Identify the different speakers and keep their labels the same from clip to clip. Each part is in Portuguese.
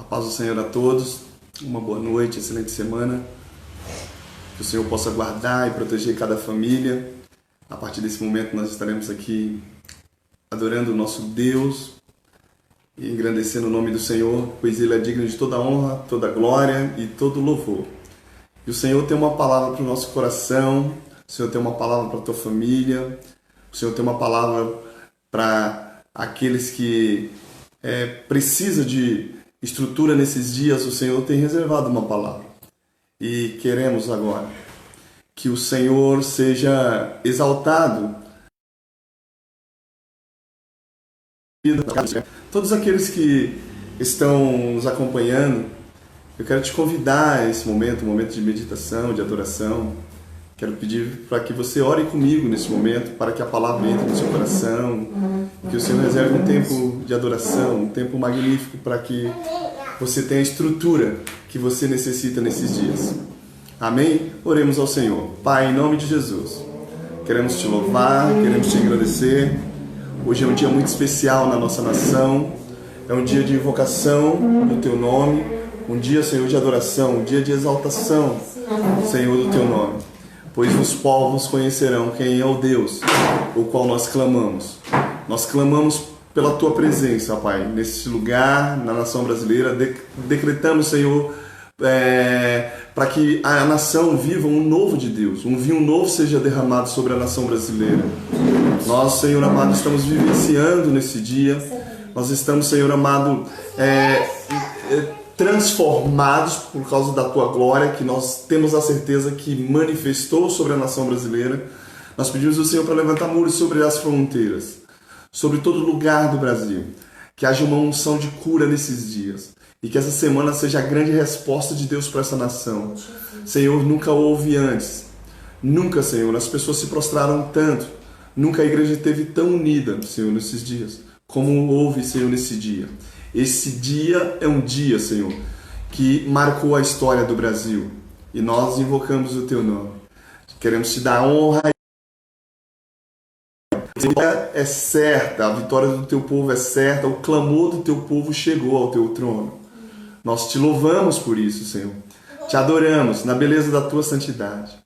Speaker 1: paz do Senhor a todos, uma boa noite, excelente semana. Que o Senhor possa guardar e proteger cada família. A partir desse momento nós estaremos aqui adorando o nosso Deus e engrandecendo o nome do Senhor, pois Ele é digno de toda honra, toda glória e todo louvor. E o Senhor tem uma palavra para o nosso coração, o Senhor tem uma palavra para a tua família, o Senhor tem uma palavra para aqueles que precisam de estrutura nesses dias. O Senhor tem reservado uma palavra. E queremos agora que o Senhor seja exaltado. Todos aqueles que estão nos acompanhando, eu quero te convidar a esse momento, um momento de meditação, de adoração. Quero pedir para que você ore comigo nesse momento, para que a palavra entre no seu coração, que o Senhor reserve um tempo de adoração, um tempo magnífico para que você tenha a estrutura que você necessita nesses dias. Amém? Oremos ao Senhor. Pai, em nome de Jesus, queremos te louvar, queremos te agradecer. Hoje é um dia muito especial na nossa nação, é um dia de invocação do teu nome, um dia, Senhor, de adoração, um dia de exaltação, Senhor, do teu nome. Pois os povos conhecerão quem é o Deus, o qual nós clamamos. Nós clamamos pela tua presença, Pai, nesse lugar, na nação brasileira. Decretamos, Senhor, para que a nação viva um novo de Deus, um vinho novo seja derramado sobre a nação brasileira. Nós, Senhor amado, estamos vivenciando nesse dia, nós estamos, Senhor amado, transformados por causa da tua glória, que nós temos a certeza que manifestou sobre a nação brasileira. Nós pedimos ao Senhor para levantar muros sobre as fronteiras, sobre todo lugar do Brasil, que haja uma unção de cura nesses dias. E que essa semana seja a grande resposta de Deus para essa nação. Senhor, nunca houve antes. Nunca, Senhor, as pessoas se prostraram tanto. Nunca a igreja esteve tão unida, Senhor, nesses dias, como houve, Senhor, nesse dia. Esse dia é um dia, Senhor, que marcou a história do Brasil. E nós invocamos o teu nome. Queremos te dar honra. A vitória é certa, a vitória do teu povo é certa, o clamor do teu povo chegou ao teu trono. Nós te louvamos por isso, Senhor. Te adoramos na beleza da tua santidade.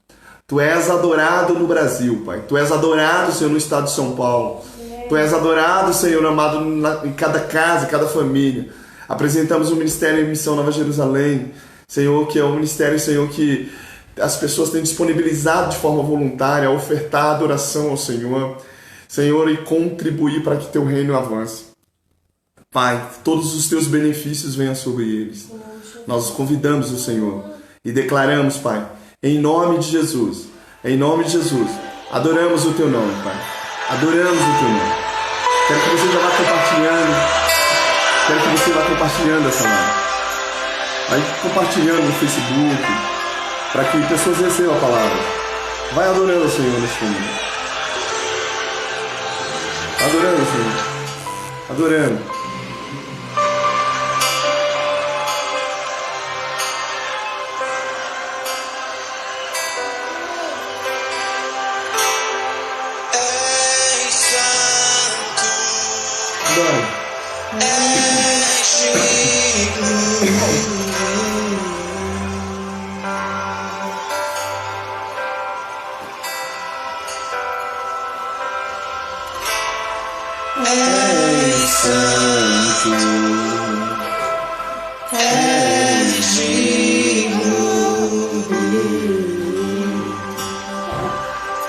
Speaker 1: Tu és adorado no Brasil, Pai. Tu és adorado, Senhor, no estado de São Paulo. Tu és adorado, Senhor amado, em cada casa, em cada família. Apresentamos o Ministério em Missão Nova Jerusalém, Senhor, que é um ministério, Senhor, que as pessoas têm disponibilizado de forma voluntária, a ofertar adoração ao Senhor, Senhor, e contribuir para que teu reino avance. Pai, todos os teus benefícios venham sobre eles. Nós convidamos o Senhor e declaramos, Pai, em nome de Jesus, adoramos o teu nome, Pai. Adoramos o teu nome. Quero que você já vá compartilhando essa live. Vai compartilhando no Facebook, para que pessoas recebam a palavra. Vai adorando o Senhor neste momento. Adorando o Senhor. Adorando.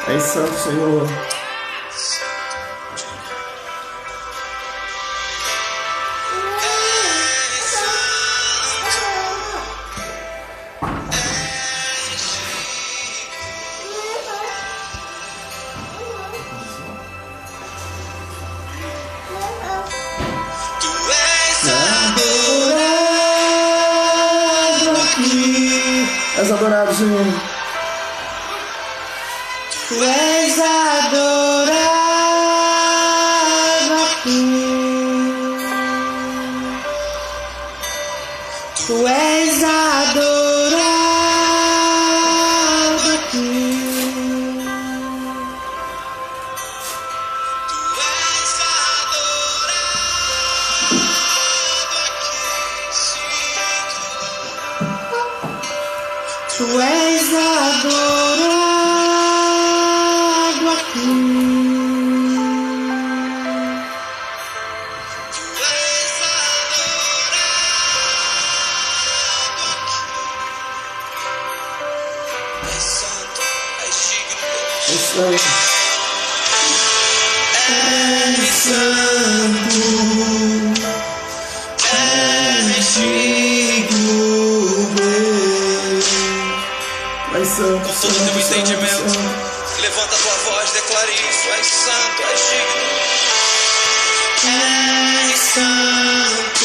Speaker 1: És santo, Senhor. És adorado, Senhor.
Speaker 2: Tu és adorado aqui. Tu és adorado aqui. Tu és adorado aqui. Tu és adorado aqui.
Speaker 3: Com todo o teu entendimento, levanta a tua voz, declare isso. És santo, és digno. És santo,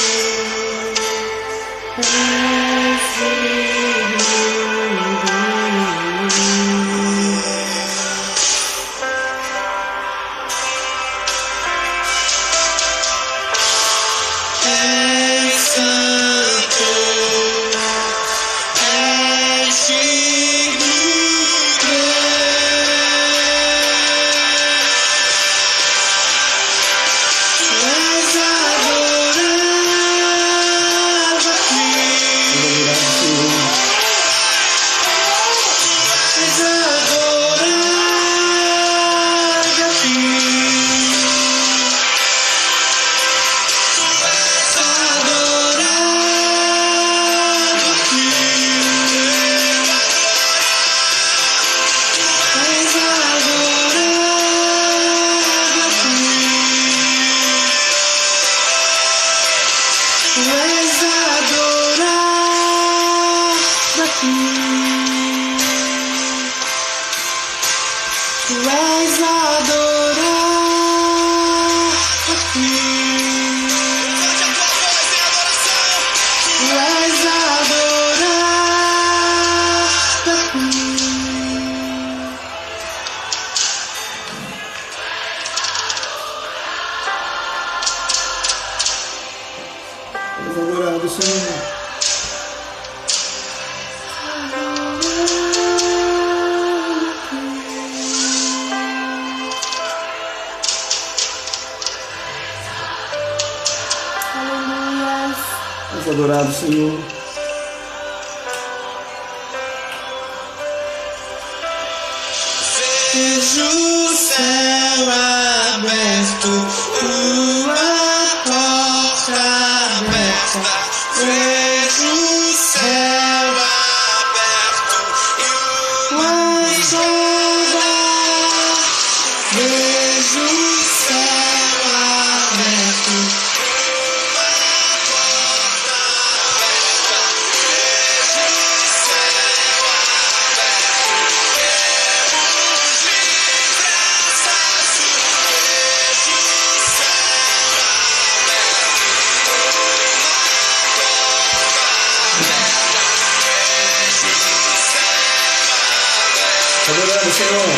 Speaker 3: és
Speaker 1: adorado, Senhor. És adorado, Senhor.
Speaker 3: Vejo o céu aberto, uma porta aberta. Vejo o céu aberto e uma porta. Vejo o céu aberto, uma porta aberta. Vejo o céu aberto, temos livre acesso. Vejo o céu
Speaker 1: Adorado, Senhor.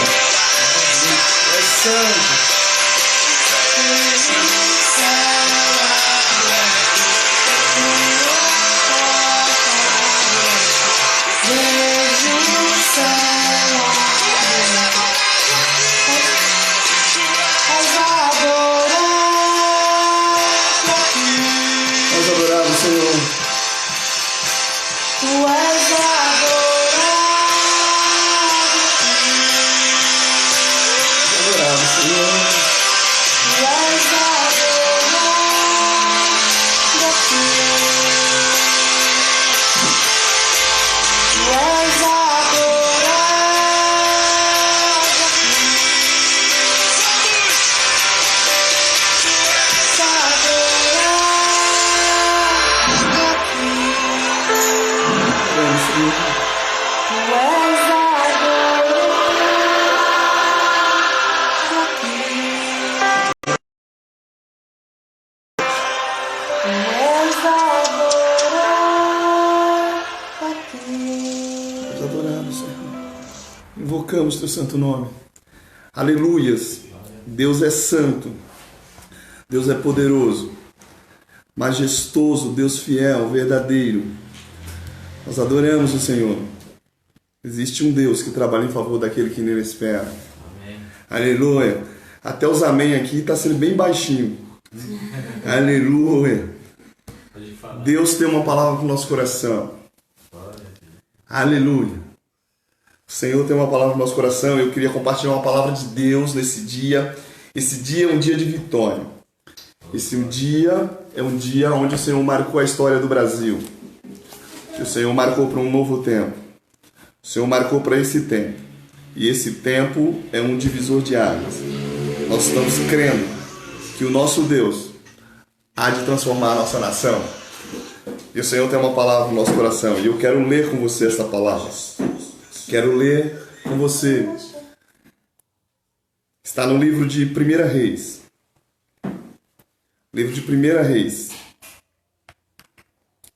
Speaker 1: És santo. És adorado, Senhor.
Speaker 2: Tu és
Speaker 1: Adorado, Senhor. Adoramos, Senhor. És adorado, Senhor. Invocamos teu santo nome. Aleluias. Deus é santo. Deus é poderoso. Majestoso, Deus fiel, verdadeiro. Nós adoramos o Senhor. Existe um Deus que trabalha em favor daquele que nele espera.
Speaker 4: Amém.
Speaker 1: Aleluia. Até os amém aqui está sendo bem baixinho. Aleluia.
Speaker 4: Pode falar.
Speaker 1: Deus tem uma palavra para o nosso coração.
Speaker 4: Glória.
Speaker 1: Aleluia. O Senhor tem uma palavra no nosso coração. Eu queria compartilhar uma palavra de Deus nesse dia. Esse dia é um dia de vitória. Esse dia é um dia onde o Senhor marcou a história do Brasil. Que o Senhor marcou para um novo tempo. O Senhor marcou para esse tempo. E esse tempo é um divisor de águas. Nós estamos crendo que o nosso Deus há de transformar a nossa nação. E o Senhor tem uma palavra no nosso coração. E eu quero ler com você essa palavra. Quero ler com você. Está no livro de 1 Reis. Livro de 1 Reis.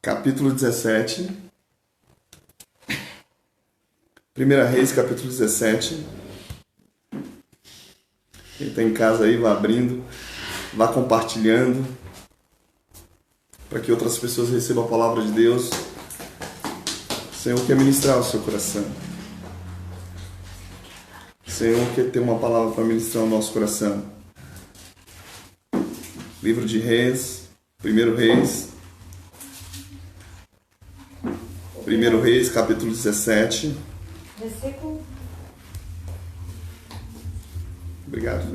Speaker 1: Capítulo 17. 1 Reis, capítulo 17. Quem está em casa aí, vá abrindo, vá compartilhando, para que outras pessoas recebam a palavra de Deus. O Senhor quer ministrar o seu coração. O Senhor quer ter uma palavra para ministrar o nosso coração. Livro de Reis, 1 Reis. 1 Reis, capítulo 17.
Speaker 2: Versículo.
Speaker 1: Obrigado.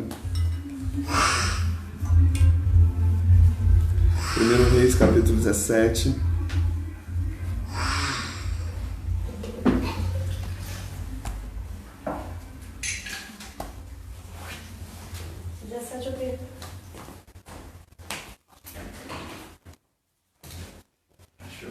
Speaker 1: 1 Reis, capítulo 17.
Speaker 2: O quê?
Speaker 1: Achou?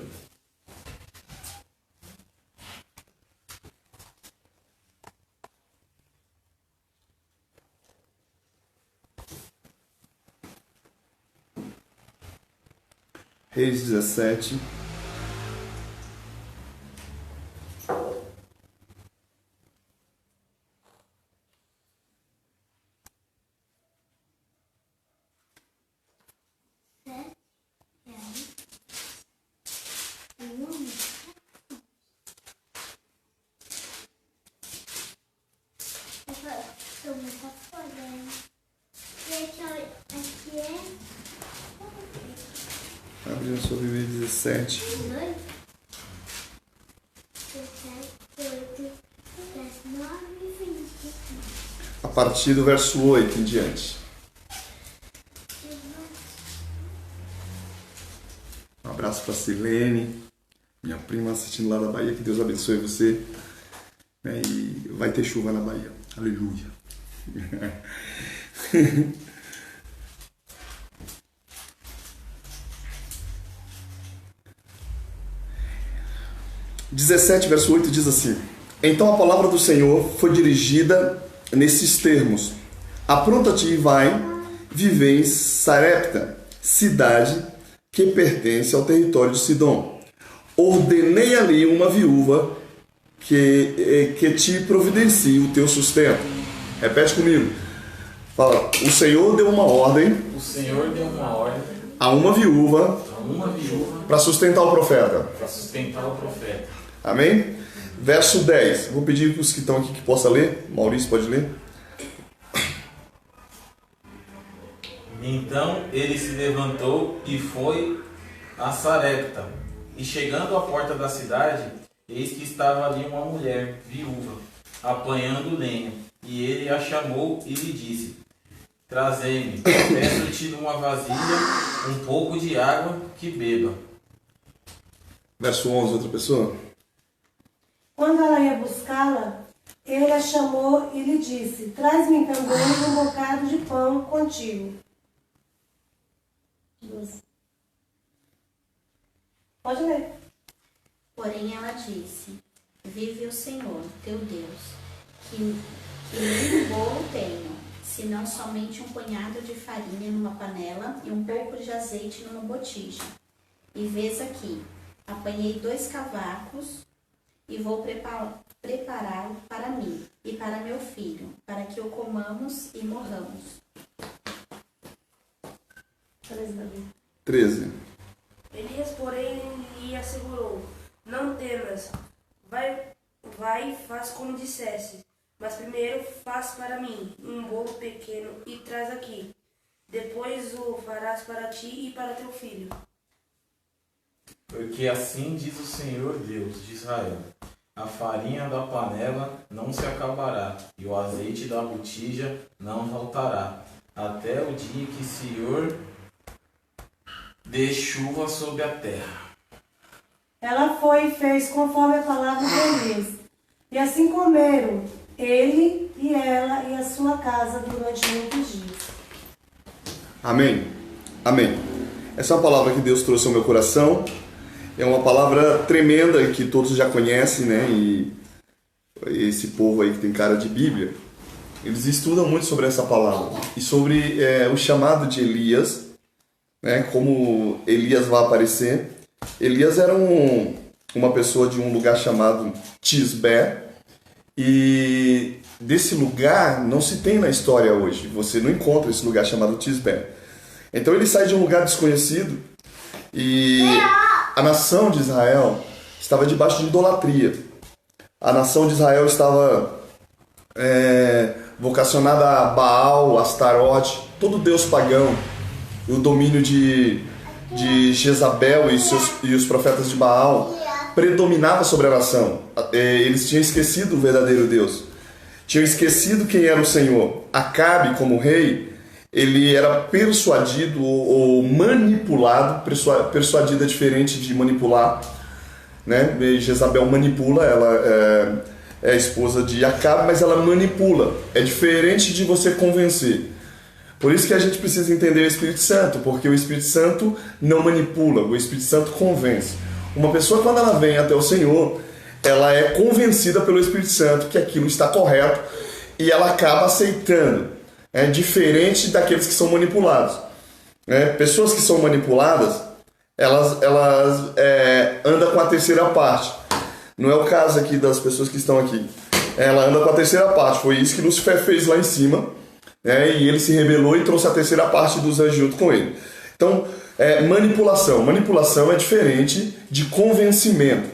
Speaker 1: Reis 17. Abrindo sua Bíblia 17. A partir do verso 8 em diante. Um abraço para Silene, minha prima assistindo lá da Bahia. Que Deus abençoe você. E vai ter chuva na Bahia. Aleluia. 17, verso 8 diz assim: Então a palavra do Senhor foi dirigida nesses termos: Apronta-te e vai viver em Sarepta, cidade que pertence ao território de Sidom. Ordenei ali uma viúva que te providencie o teu sustento. Repete comigo. Fala: O Senhor deu uma ordem.
Speaker 4: O Senhor deu uma ordem
Speaker 1: a uma viúva para sustentar o profeta.
Speaker 4: Para sustentar o profeta.
Speaker 1: Amém? Verso 10. Vou pedir para os que estão aqui que possam ler. Maurício, pode ler?
Speaker 4: Então ele se levantou e foi a Sarepta. E chegando à porta da cidade, eis que estava ali uma mulher viúva, apanhando lenha. E ele a chamou e lhe disse: Trazei-me, peço-te numa vasilha um pouco de água que beba.
Speaker 1: Verso 11, outra pessoa.
Speaker 2: Quando ela ia buscá-la, ele a chamou e lhe disse: Traz-me também um bocado de pão contigo. Pode ler.
Speaker 5: Porém ela disse: Vive o Senhor, teu Deus, que nem bolo tenho, senão somente um punhado de farinha numa panela e um pouco de azeite numa botija. E vês aqui, apanhei 2 cavacos e vou prepará-lo para mim e para meu filho, para que o comamos e morramos.
Speaker 1: 13.
Speaker 6: Elias, porém, lhe assegurou: Não temas, vai e faz como disseste, mas primeiro faz para mim um bolo pequeno e traz aqui. Depois o farás para ti e para teu filho.
Speaker 4: Porque assim diz o Senhor Deus de Israel: a farinha da panela não se acabará, e o azeite da botija não faltará, até o dia que o Senhor dê chuva sobre a terra.
Speaker 2: Ela foi e fez conforme a palavra de Elias. E assim comeram ele e ela e a sua casa durante muitos dias.
Speaker 1: Amém. Amém. Essa é uma palavra que Deus trouxe ao meu coração. É uma palavra tremenda que todos já conhecem, né? E esse povo aí que tem cara de Bíblia, eles estudam muito sobre essa palavra e sobre o chamado de Elias, né? Como Elias vai aparecer. Elias era uma pessoa de um lugar chamado Tisbé, e desse lugar não se tem na história hoje. Você não encontra esse lugar chamado Tisbé. Então ele sai de um lugar desconhecido e a nação de Israel estava debaixo de idolatria. A nação de Israel estava vocacionada a Baal, Astarote, todo deus pagão. O domínio de Jezabel e os profetas de Baal predominava sobre a nação. Eles tinham esquecido o verdadeiro Deus. Tinham esquecido quem era o Senhor. Acabe, como rei, ele era persuadido ou manipulado. Persuadido é diferente de manipular, né? Jezabel manipula, ela é a esposa de Acabe, mas ela manipula. É diferente de você convencer. Por isso que a gente precisa entender o Espírito Santo, porque o Espírito Santo não manipula, o Espírito Santo convence. Uma pessoa, quando ela vem até o Senhor, ela é convencida pelo Espírito Santo que aquilo está correto e ela acaba aceitando. É diferente daqueles que são manipulados. Pessoas que são manipuladas, elas andam com a terceira parte. Não é o caso aqui das pessoas que estão aqui. Ela anda com a terceira parte. Foi isso que Lúcifer fez lá em cima. E ele se rebelou e trouxe a terceira parte dos anjos junto com ele. Então, manipulação. Manipulação é diferente de convencimento.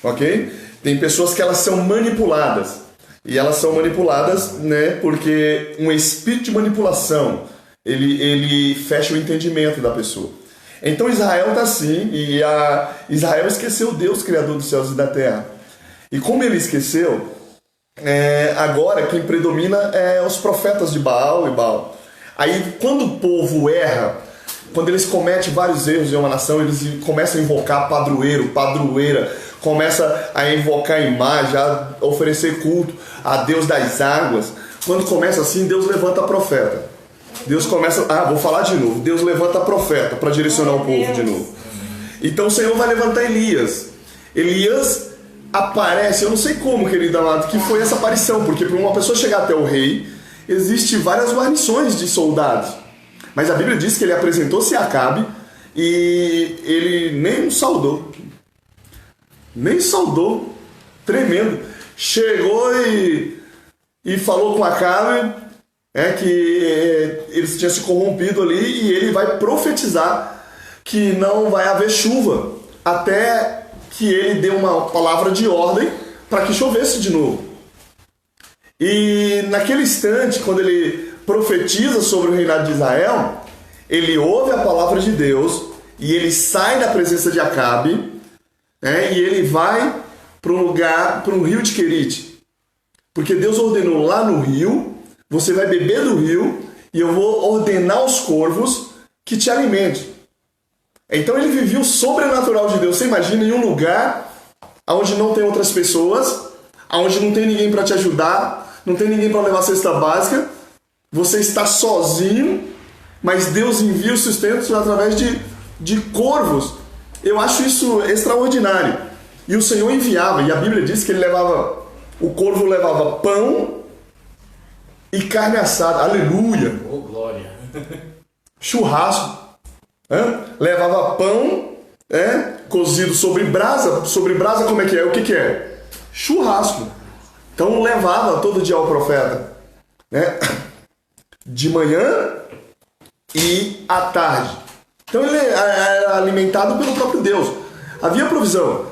Speaker 1: Ok? Tem pessoas que elas são manipuladas. E elas são manipuladas, né, porque um espírito de manipulação, ele fecha o entendimento da pessoa. Então Israel está assim, e Israel esqueceu Deus, Criador dos céus e da terra. E como ele esqueceu, agora quem predomina é os profetas de Baal e Baal. Aí quando o povo erra, quando eles cometem vários erros em uma nação, eles começam a invocar padroeiro, padroeira, começa a invocar imagem, a oferecer culto a Deus das águas. Quando começa assim, Deus levanta profeta. Deus começa... vou falar de novo. Deus levanta profeta para direcionar o povo de novo. Então o Senhor vai levantar Elias. Elias aparece, eu não sei como, querido amado, que foi essa aparição, porque para uma pessoa chegar até o rei, existe várias guarnições de soldados. Mas a Bíblia diz que ele apresentou-se a Acabe e ele nem o saudou. Nem saudou. Tremendo. Chegou e falou com Acabe que eles tinham se corrompido ali, e ele vai profetizar que não vai haver chuva até que ele dê uma palavra de ordem para que chovesse de novo. E naquele instante, quando ele profetiza sobre o reinado de Israel, ele ouve a palavra de Deus e ele sai da presença de Acabe, e ele vai para um lugar, para um rio de Querite. Porque Deus ordenou lá no rio, você vai beber do rio e eu vou ordenar aos corvos que te alimentem. Então ele vivia o sobrenatural de Deus. Você imagina em um lugar onde não tem outras pessoas, onde não tem ninguém para te ajudar, não tem ninguém para levar a cesta básica, você está sozinho, mas Deus envia o sustento através de corvos. Eu acho isso extraordinário. E o Senhor enviava, e a Bíblia diz que o corvo levava pão e carne assada. Aleluia!
Speaker 4: Oh, glória!
Speaker 1: Churrasco. Levava pão cozido sobre brasa. Sobre brasa como é que é? O que é? Churrasco. Então levava todo dia ao profeta, de manhã e à tarde. Então ele era alimentado pelo próprio Deus. Havia provisão.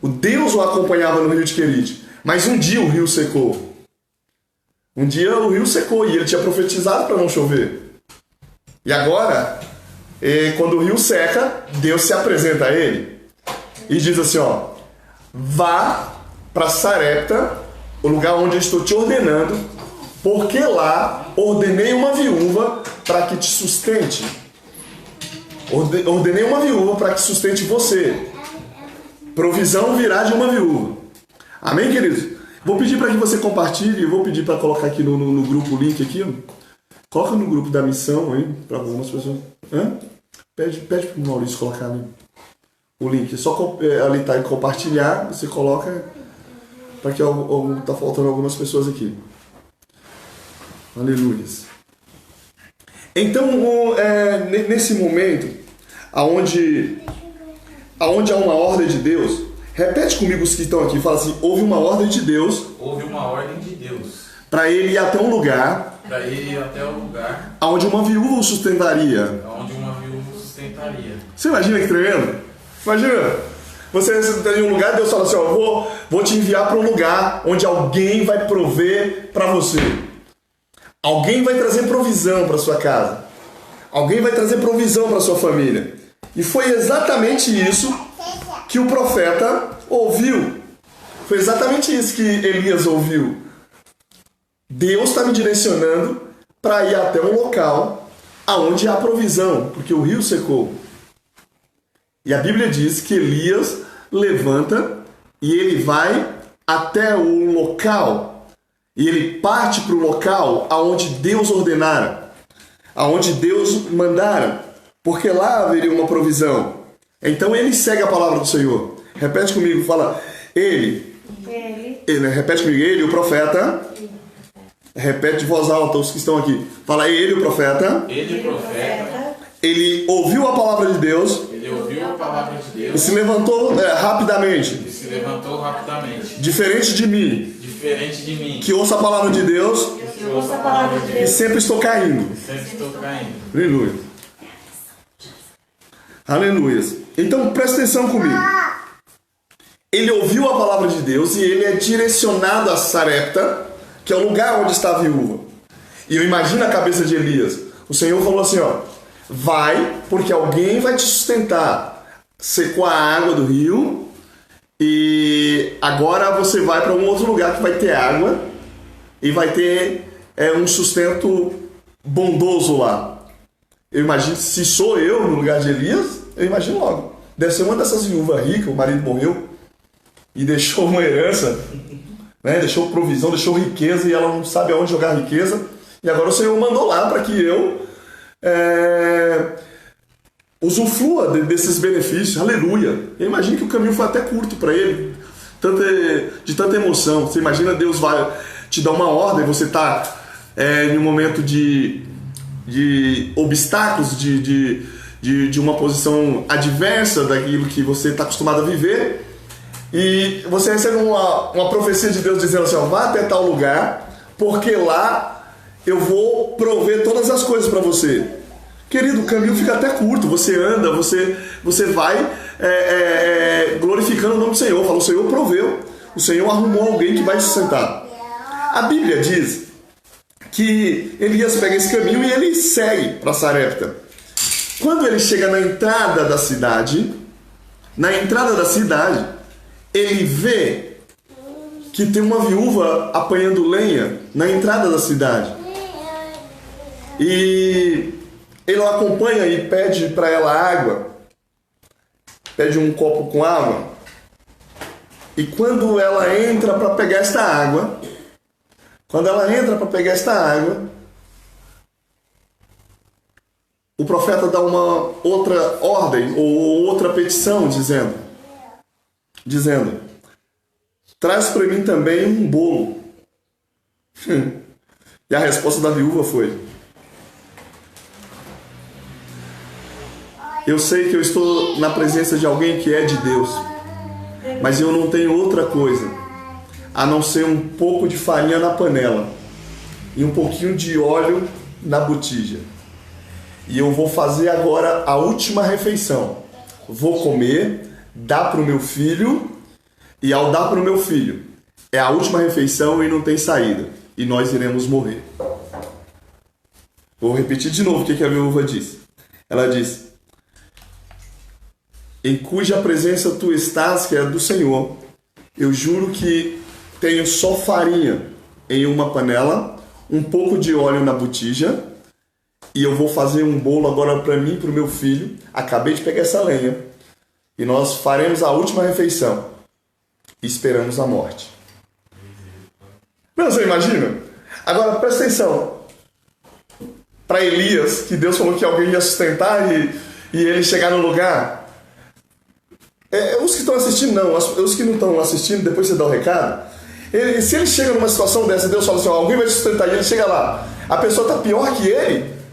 Speaker 1: O Deus o acompanhava no rio de Querite. Mas um dia o rio secou. Um dia o rio secou e ele tinha profetizado para não chover. E agora, quando o rio seca, Deus se apresenta a ele e diz assim, vá para Sarepta, o lugar onde eu estou te ordenando, porque lá ordenei uma viúva para que te sustente. Ordenei uma viúva para que sustente você. Provisão virá de uma viúva. Amém, queridos? Vou pedir para que você compartilhe, vou pedir para colocar aqui no grupo o link aqui, ó. Coloca no grupo da missão aí, para algumas pessoas. Pede para o Maurício colocar ali o link. É só ali tá em compartilhar, você coloca, para que tá faltando algumas pessoas aqui. Aleluia. Então, nesse momento, aonde há uma ordem de Deus, repete comigo os que estão aqui, fala assim: houve uma ordem de Deus.
Speaker 4: Houve uma ordem de Deus.
Speaker 1: Para ele ir até um lugar.
Speaker 4: Para ele ir até o lugar.
Speaker 1: Onde uma viúva o sustentaria.
Speaker 4: Onde uma viúva o sustentaria.
Speaker 1: Você imagina que tremendo? Imagina. Você está em um lugar, Deus fala assim: ó, vou te enviar para um lugar onde alguém vai prover para você. Alguém vai trazer provisão para sua casa. Alguém vai trazer provisão para sua família. E foi exatamente isso que o profeta ouviu. Foi exatamente isso que Elias ouviu. Deus está me direcionando para ir até um local aonde há provisão, porque o rio secou. E a Bíblia diz que Elias levanta e ele vai até o local. E ele parte para o local aonde Deus ordenara, aonde Deus mandara, porque lá haveria uma provisão. Então ele segue a palavra do Senhor. Repete comigo, fala: ele, repete comigo, ele, o profeta. Repete de voz alta os que estão aqui. Fala: ele, o profeta.
Speaker 4: Ele, o profeta.
Speaker 1: Ele ouviu a palavra de Deus.
Speaker 4: Ele ouviu a palavra de Deus.
Speaker 1: E se levantou rapidamente.
Speaker 4: E se levantou rapidamente.
Speaker 1: Diferente de mim.
Speaker 4: Diferente de mim.
Speaker 1: Que ouça a palavra de Deus.
Speaker 4: Que ouça a palavra de Deus.
Speaker 1: E sempre estou caindo.
Speaker 4: Sempre estou caindo.
Speaker 1: Aleluia. Aleluia. Então presta atenção comigo. Ele ouviu a palavra de Deus e ele é direcionado a Sarepta, que é o lugar onde está a viúva. E eu imagino a cabeça de Elias. O Senhor falou assim, ó: vai, porque alguém vai te sustentar. Secou a água do rio e agora você vai para um outro lugar que vai ter água e vai ter um sustento bondoso lá. Eu imagino, se sou eu no lugar de Elias, eu imagino logo. Deve ser uma dessas viúvas ricas, o marido morreu e deixou uma herança, né? Deixou provisão, deixou riqueza e ela não sabe aonde jogar a riqueza. E agora o Senhor mandou lá para que eu usufrua desses benefícios. Aleluia. Eu imagino que o caminho foi até curto para ele, de tanta emoção. Você imagina, Deus vai te dar uma ordem, você está em um momento de obstáculos, de uma posição adversa daquilo que você está acostumado a viver, e você recebe uma profecia de Deus dizendo assim, ó: vá até tal lugar, porque lá eu vou prover todas as coisas para você. Querido, o caminho fica até curto, você anda, você vai glorificando o nome do Senhor. Fala: o Senhor proveu, o Senhor arrumou alguém que vai te sustentar. A Bíblia diz que Elias pega esse caminho e ele segue para Sarepta. Quando ele chega na entrada da cidade, ele vê que tem uma viúva apanhando lenha na entrada da cidade. E ele a acompanha e pede para ela água, pede um copo com água. E quando ela entra para pegar esta água, o profeta dá uma outra ordem ou outra petição, dizendo: traz para mim também um bolo. E a resposta da viúva foi: eu sei que eu estou na presença de alguém que é de Deus, mas eu não tenho outra coisa a não ser um pouco de farinha na panela e um pouquinho de óleo na botija. E eu vou fazer agora a última refeição. Vou comer, dar para o meu filho, e ao dar para o meu filho, é a última refeição e não tem saída. E nós iremos morrer. Vou repetir de novo o que a viúva disse. Ela disse: em cuja presença tu estás, que é do Senhor, eu juro que tenho só farinha em uma panela, um pouco de óleo na botija, e eu vou fazer um bolo agora para mim e para o meu filho. Acabei de pegar essa lenha e nós faremos a última refeição e esperamos a morte. Não, você imagina? Agora presta atenção. Para Elias, que Deus falou que alguém ia sustentar e ele chegar no lugar. Os que estão assistindo não, os que não estão assistindo, depois você dá o recado. Se ele chega numa situação dessa, Deus fala assim, alguém vai te sustentar, e ele chega lá, a pessoa está pior que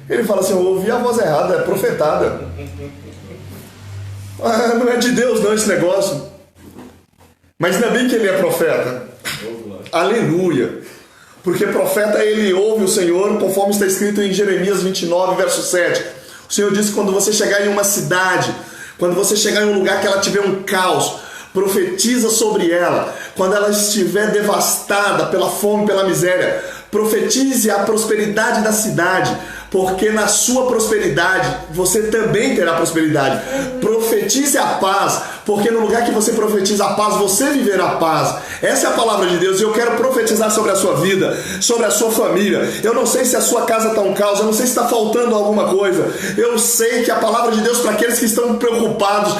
Speaker 1: ele fala assim, eu ouvi a voz errada, é profetada. Não é de Deus não esse negócio. Mas ainda bem que ele é profeta. Aleluia. Porque profeta ele ouve o Senhor, conforme está escrito em Jeremias 29, verso 7. O Senhor diz que quando você chegar em uma cidade, quando você chegar em um lugar que ela tiver um caos, profetiza sobre ela. Quando ela estiver devastada pela fome, pela miséria, profetize a prosperidade da cidade, porque na sua prosperidade você também terá prosperidade. Profetize a paz, porque no lugar que você profetiza a paz, você viverá a paz. Essa é a palavra de Deus e eu quero profetizar sobre a sua vida, sobre a sua família. Eu não sei se a sua casa está um caos, eu não sei se está faltando alguma coisa. Eu sei que a palavra de Deus para aqueles que estão preocupados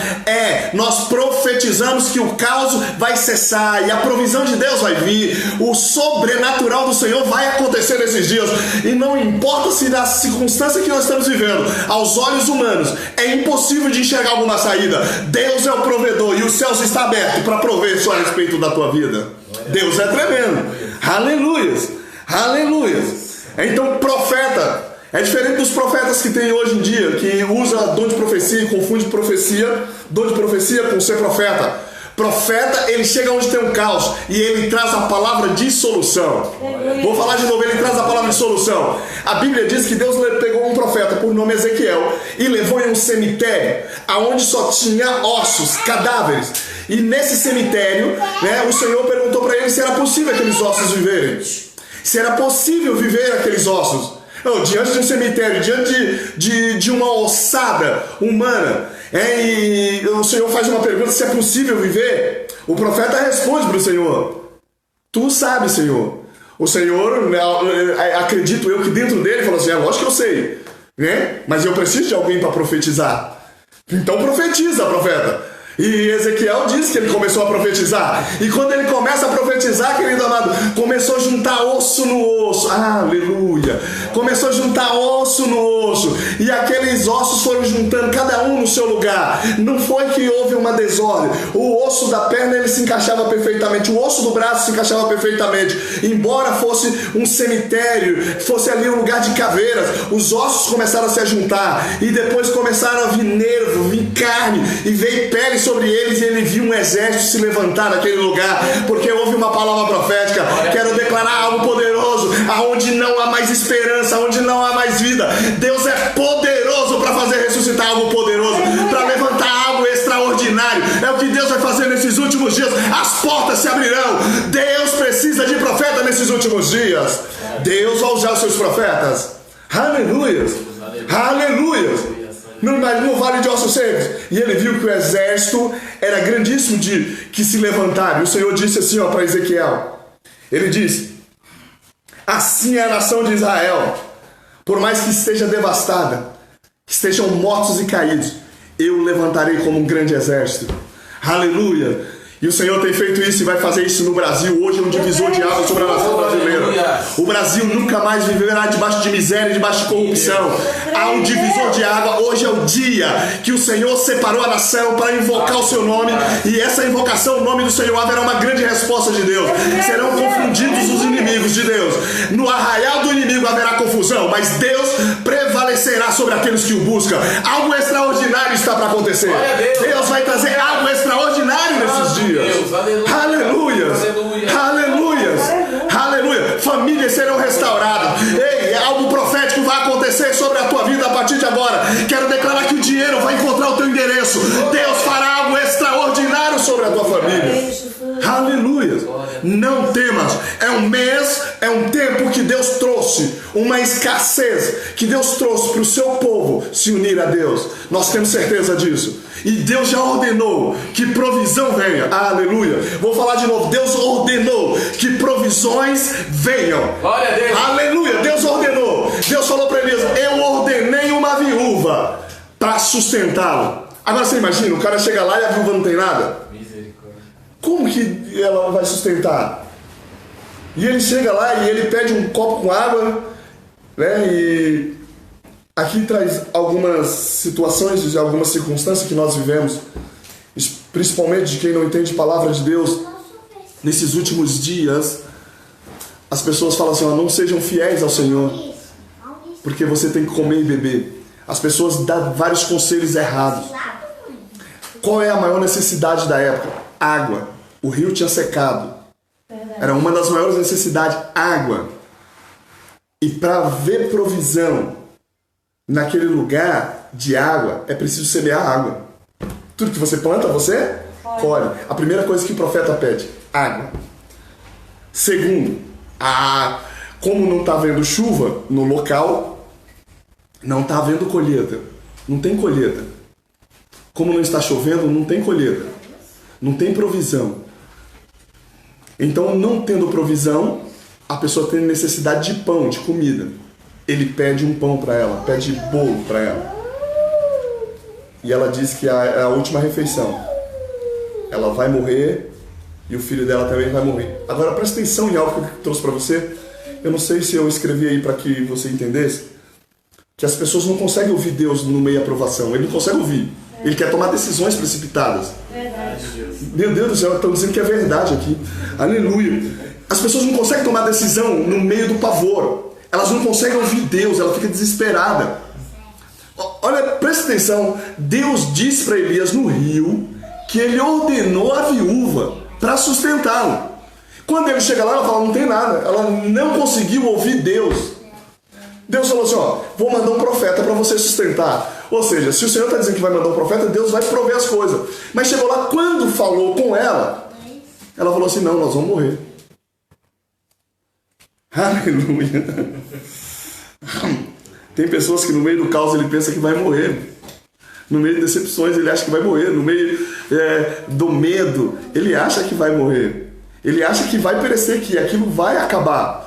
Speaker 1: nós profetizamos que o caos vai cessar e a provisão de Deus vai vir. O sobrenatural do Senhor vai acontecer nesses dias. E não importa se na circunstância que nós estamos vivendo, aos olhos humanos, é impossível de enxergar alguma saída. Deus é o provedor e os céus estão abertos para prover só a respeito da tua vida. Deus é tremendo. Aleluias. Aleluias. Então, profeta é diferente dos profetas que tem hoje em dia, que usa dom de profecia e confunde dom de profecia com ser profeta. Profeta, ele chega onde tem um caos e ele traz a palavra de solução. Vou falar de novo, ele traz a palavra de solução. A Bíblia diz que Deus pegou um profeta por nome Ezequiel e levou em um cemitério aonde só tinha ossos, cadáveres. E nesse cemitério, o Senhor perguntou para ele se era possível aqueles ossos viverem. Se era possível viver aqueles ossos. Não, diante de um cemitério, diante de uma ossada humana, e o Senhor faz uma pergunta se é possível viver. O profeta responde para o Senhor: tu sabes, Senhor. O Senhor, acredito eu que dentro dele falou assim: lógico que eu sei, mas eu preciso de alguém para profetizar. Então profetiza, profeta. E Ezequiel diz que ele começou a profetizar. E quando ele começa a profetizar, querido amado, começou a juntar osso no osso. Aleluia. Começou a juntar osso no osso. E aqueles ossos foram juntando, cada um no seu lugar. Não foi que houve uma desordem. O osso da perna ele se encaixava perfeitamente. O osso do braço se encaixava perfeitamente. Embora fosse um cemitério, fosse ali um lugar de caveiras, os ossos começaram a se juntar. E depois começaram a vir nervo, vir carne. E veio pele sobre eles, e ele viu um exército se levantar naquele lugar, porque houve uma palavra profética. Quero declarar algo poderoso, aonde não há mais esperança, aonde não há mais vida. Deus é poderoso para fazer ressuscitar algo poderoso, para levantar algo extraordinário. É o que Deus vai fazer nesses últimos dias. As portas se abrirão. Deus precisa de profeta nesses últimos dias. Deus vai usar os seus profetas. Aleluia. Aleluia. No vale de ossos secos. E ele viu que o exército era grandíssimo que se levantaram. E o Senhor disse assim para Ezequiel. Ele disse: assim é a nação de Israel, por mais que esteja devastada, que estejam mortos e caídos, eu levantarei como um grande exército. Aleluia. E o Senhor tem feito isso e vai fazer isso no Brasil. Hoje é um divisor de águas sobre a nação brasileira. O Brasil nunca mais viverá debaixo de miséria, debaixo de corrupção. Há um divisor de água. Hoje é o dia que o Senhor separou a nação para invocar o seu nome. E essa invocação, o nome do Senhor, haverá uma grande resposta de Deus. Serão confundidos os inimigos de Deus. No arraial do inimigo haverá confusão, mas Deus prevalecerá sobre aqueles que o buscam. Algo extraordinário está para acontecer. Deus vai trazer algo extraordinário nesses dias. Aleluia. Aleluia. Aleluia. Famílias serão restauradas. Ei, algo profético vai acontecer sobre a tua vida a partir de agora. Quero declarar que o dinheiro vai encontrar o teu endereço. Deus fará algo extraordinário sobre a tua família. Aleluia. Não temas. É um mês, é um tempo que Deus trouxe, uma escassez que Deus trouxe para o seu povo se unir a Deus. Nós temos certeza disso. E Deus já ordenou que provisão venha. Aleluia. Vou falar de novo. Deus ordenou que provisões venham.
Speaker 4: Glória a Deus.
Speaker 1: Aleluia. Deus ordenou. Deus falou para Elias: eu ordenei uma viúva para sustentá-lo. Agora você imagina, o cara chega lá e a viúva não tem nada.
Speaker 4: Misericórdia.
Speaker 1: Como que ela vai sustentar? E ele chega lá e ele pede um copo com água, né? E aqui traz algumas situações, algumas circunstâncias que nós vivemos, principalmente de quem não entende a palavra de Deus. Nesses últimos dias, as pessoas falam assim: ó, não sejam fiéis ao Senhor, porque você tem que comer e beber. As pessoas dão vários conselhos errados. Qual é a maior necessidade da época? Água. O rio tinha secado. Era uma das maiores necessidades, água. E para haver provisão naquele lugar de água, é preciso semear água. Tudo que você planta, você colhe. A primeira coisa que o profeta pede: água. Segundo, como não está havendo chuva no local, não está havendo colheita. Não tem colheita. Como não está chovendo, não tem colheita. Não tem provisão. Então, não tendo provisão, a pessoa tem necessidade de pão, de comida. Ele pede um pão para ela, pede bolo para ela. E ela diz que é a última refeição. Ela vai morrer e o filho dela também vai morrer. Agora, presta atenção em algo que eu trouxe para você. Eu não sei se eu escrevi aí para que você entendesse. Que as pessoas não conseguem ouvir Deus no meio da aprovação. Ele não consegue ouvir. Ele quer tomar decisões precipitadas. Meu Deus do céu, estão dizendo que é verdade aqui. Aleluia. As pessoas não conseguem tomar decisão no meio do pavor. Elas não conseguem ouvir Deus, ela fica desesperada. Olha, presta atenção. Deus disse para Elias no rio que ele ordenou a viúva para sustentá-lo. Quando ele chega lá, ela fala: não tem nada. Ela não conseguiu ouvir Deus. Deus falou assim: ó, vou mandar um profeta para você sustentar. Ou seja, se o Senhor está dizendo que vai mandar um profeta, Deus vai prover as coisas. Mas chegou lá, quando falou com ela, ela falou assim: não, nós vamos morrer. Aleluia. Tem pessoas que no meio do caos ele pensa que vai morrer. No meio de decepções ele acha que vai morrer. No meio do medo ele acha que vai morrer. Ele acha que vai perecer, que aquilo vai acabar.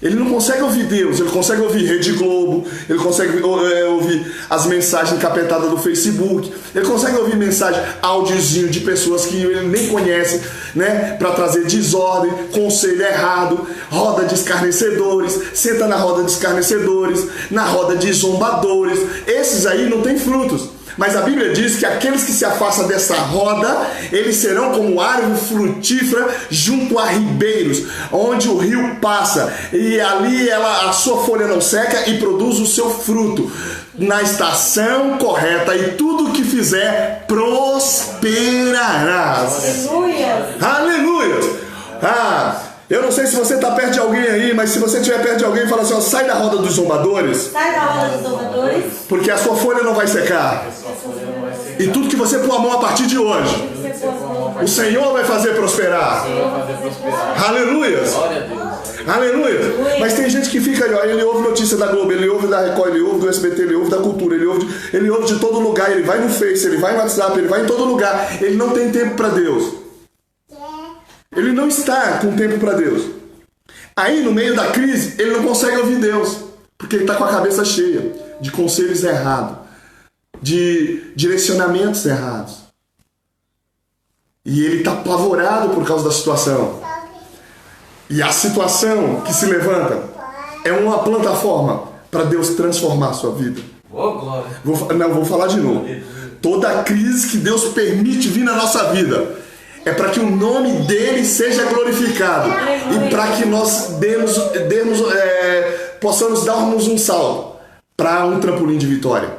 Speaker 1: Ele não consegue ouvir Deus, ele consegue ouvir Rede Globo, ele consegue ouvir as mensagens encapetadas do Facebook, ele consegue ouvir mensagem, áudiozinho de pessoas que ele nem conhece, né? Para trazer desordem, conselho errado, roda de escarnecedores, senta na roda de escarnecedores, na roda de zombadores. Esses aí não têm frutos. Mas a Bíblia diz que aqueles que se afastam dessa roda, eles serão como árvore frutífera junto a ribeiros, onde o rio passa, e ali a sua folha não seca e produz o seu fruto na estação correta, e tudo que fizer prosperará.
Speaker 2: Aleluia!
Speaker 1: Aleluia! Eu não sei se você está perto de alguém aí, mas se você estiver perto de alguém, fala assim: ó, sai da roda dos zombadores.
Speaker 2: Sai da roda dos zombadores.
Speaker 1: Porque a sua folha não vai secar. E tudo que você pôr a mão a partir de hoje, o Senhor vai fazer prosperar. Aleluia! Aleluia! Mas tem gente que fica ali, ó, ele ouve notícia da Globo, ele ouve da Record, ele ouve do SBT, ele ouve da Cultura, ele ouve de todo lugar, ele vai no Face, ele vai no WhatsApp, ele vai em todo lugar. Ele não tem tempo para Deus. Ele não está com tempo para Deus. Aí, no meio da crise, ele não consegue ouvir Deus, porque ele está com a cabeça cheia de conselhos errados, de direcionamentos errados. E ele está apavorado por causa da situação. E a situação que se levanta é uma plataforma para Deus transformar a sua vida.
Speaker 4: Oh, glória.
Speaker 1: Vou falar de novo. Toda crise que Deus permite vir na nossa vida é para que o nome dele seja glorificado e para que nós possamos darmos um salto para um trampolim de vitória.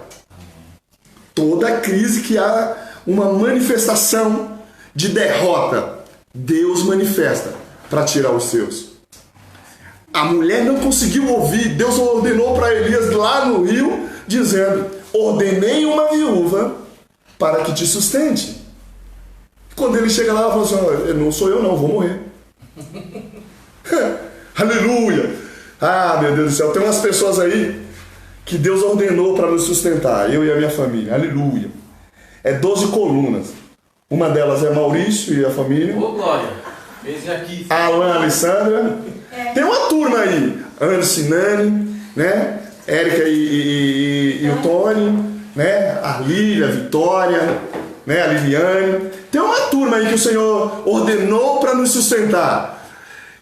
Speaker 1: Toda crise que há uma manifestação de derrota, Deus manifesta para tirar os seus. A mulher não conseguiu ouvir. Deus ordenou para Elias lá no rio, dizendo: ordenei uma viúva para que te sustente. Quando ele chega lá, ela fala assim: ó, não sou eu não, vou morrer. Aleluia! Ah, meu Deus do céu, tem umas pessoas aí que Deus ordenou para nos sustentar, eu e a minha família. Aleluia! É 12 colunas. Uma delas é Maurício e a família.
Speaker 4: Ô, Glória! Esse aqui.
Speaker 1: Alan, Alessandra. Tem uma turma aí. Ana, Sinane, né? Érica e o Tony, né? A Lília, a Vitória, né? A Liliane. Tem uma turma aí que o Senhor ordenou para nos sustentar.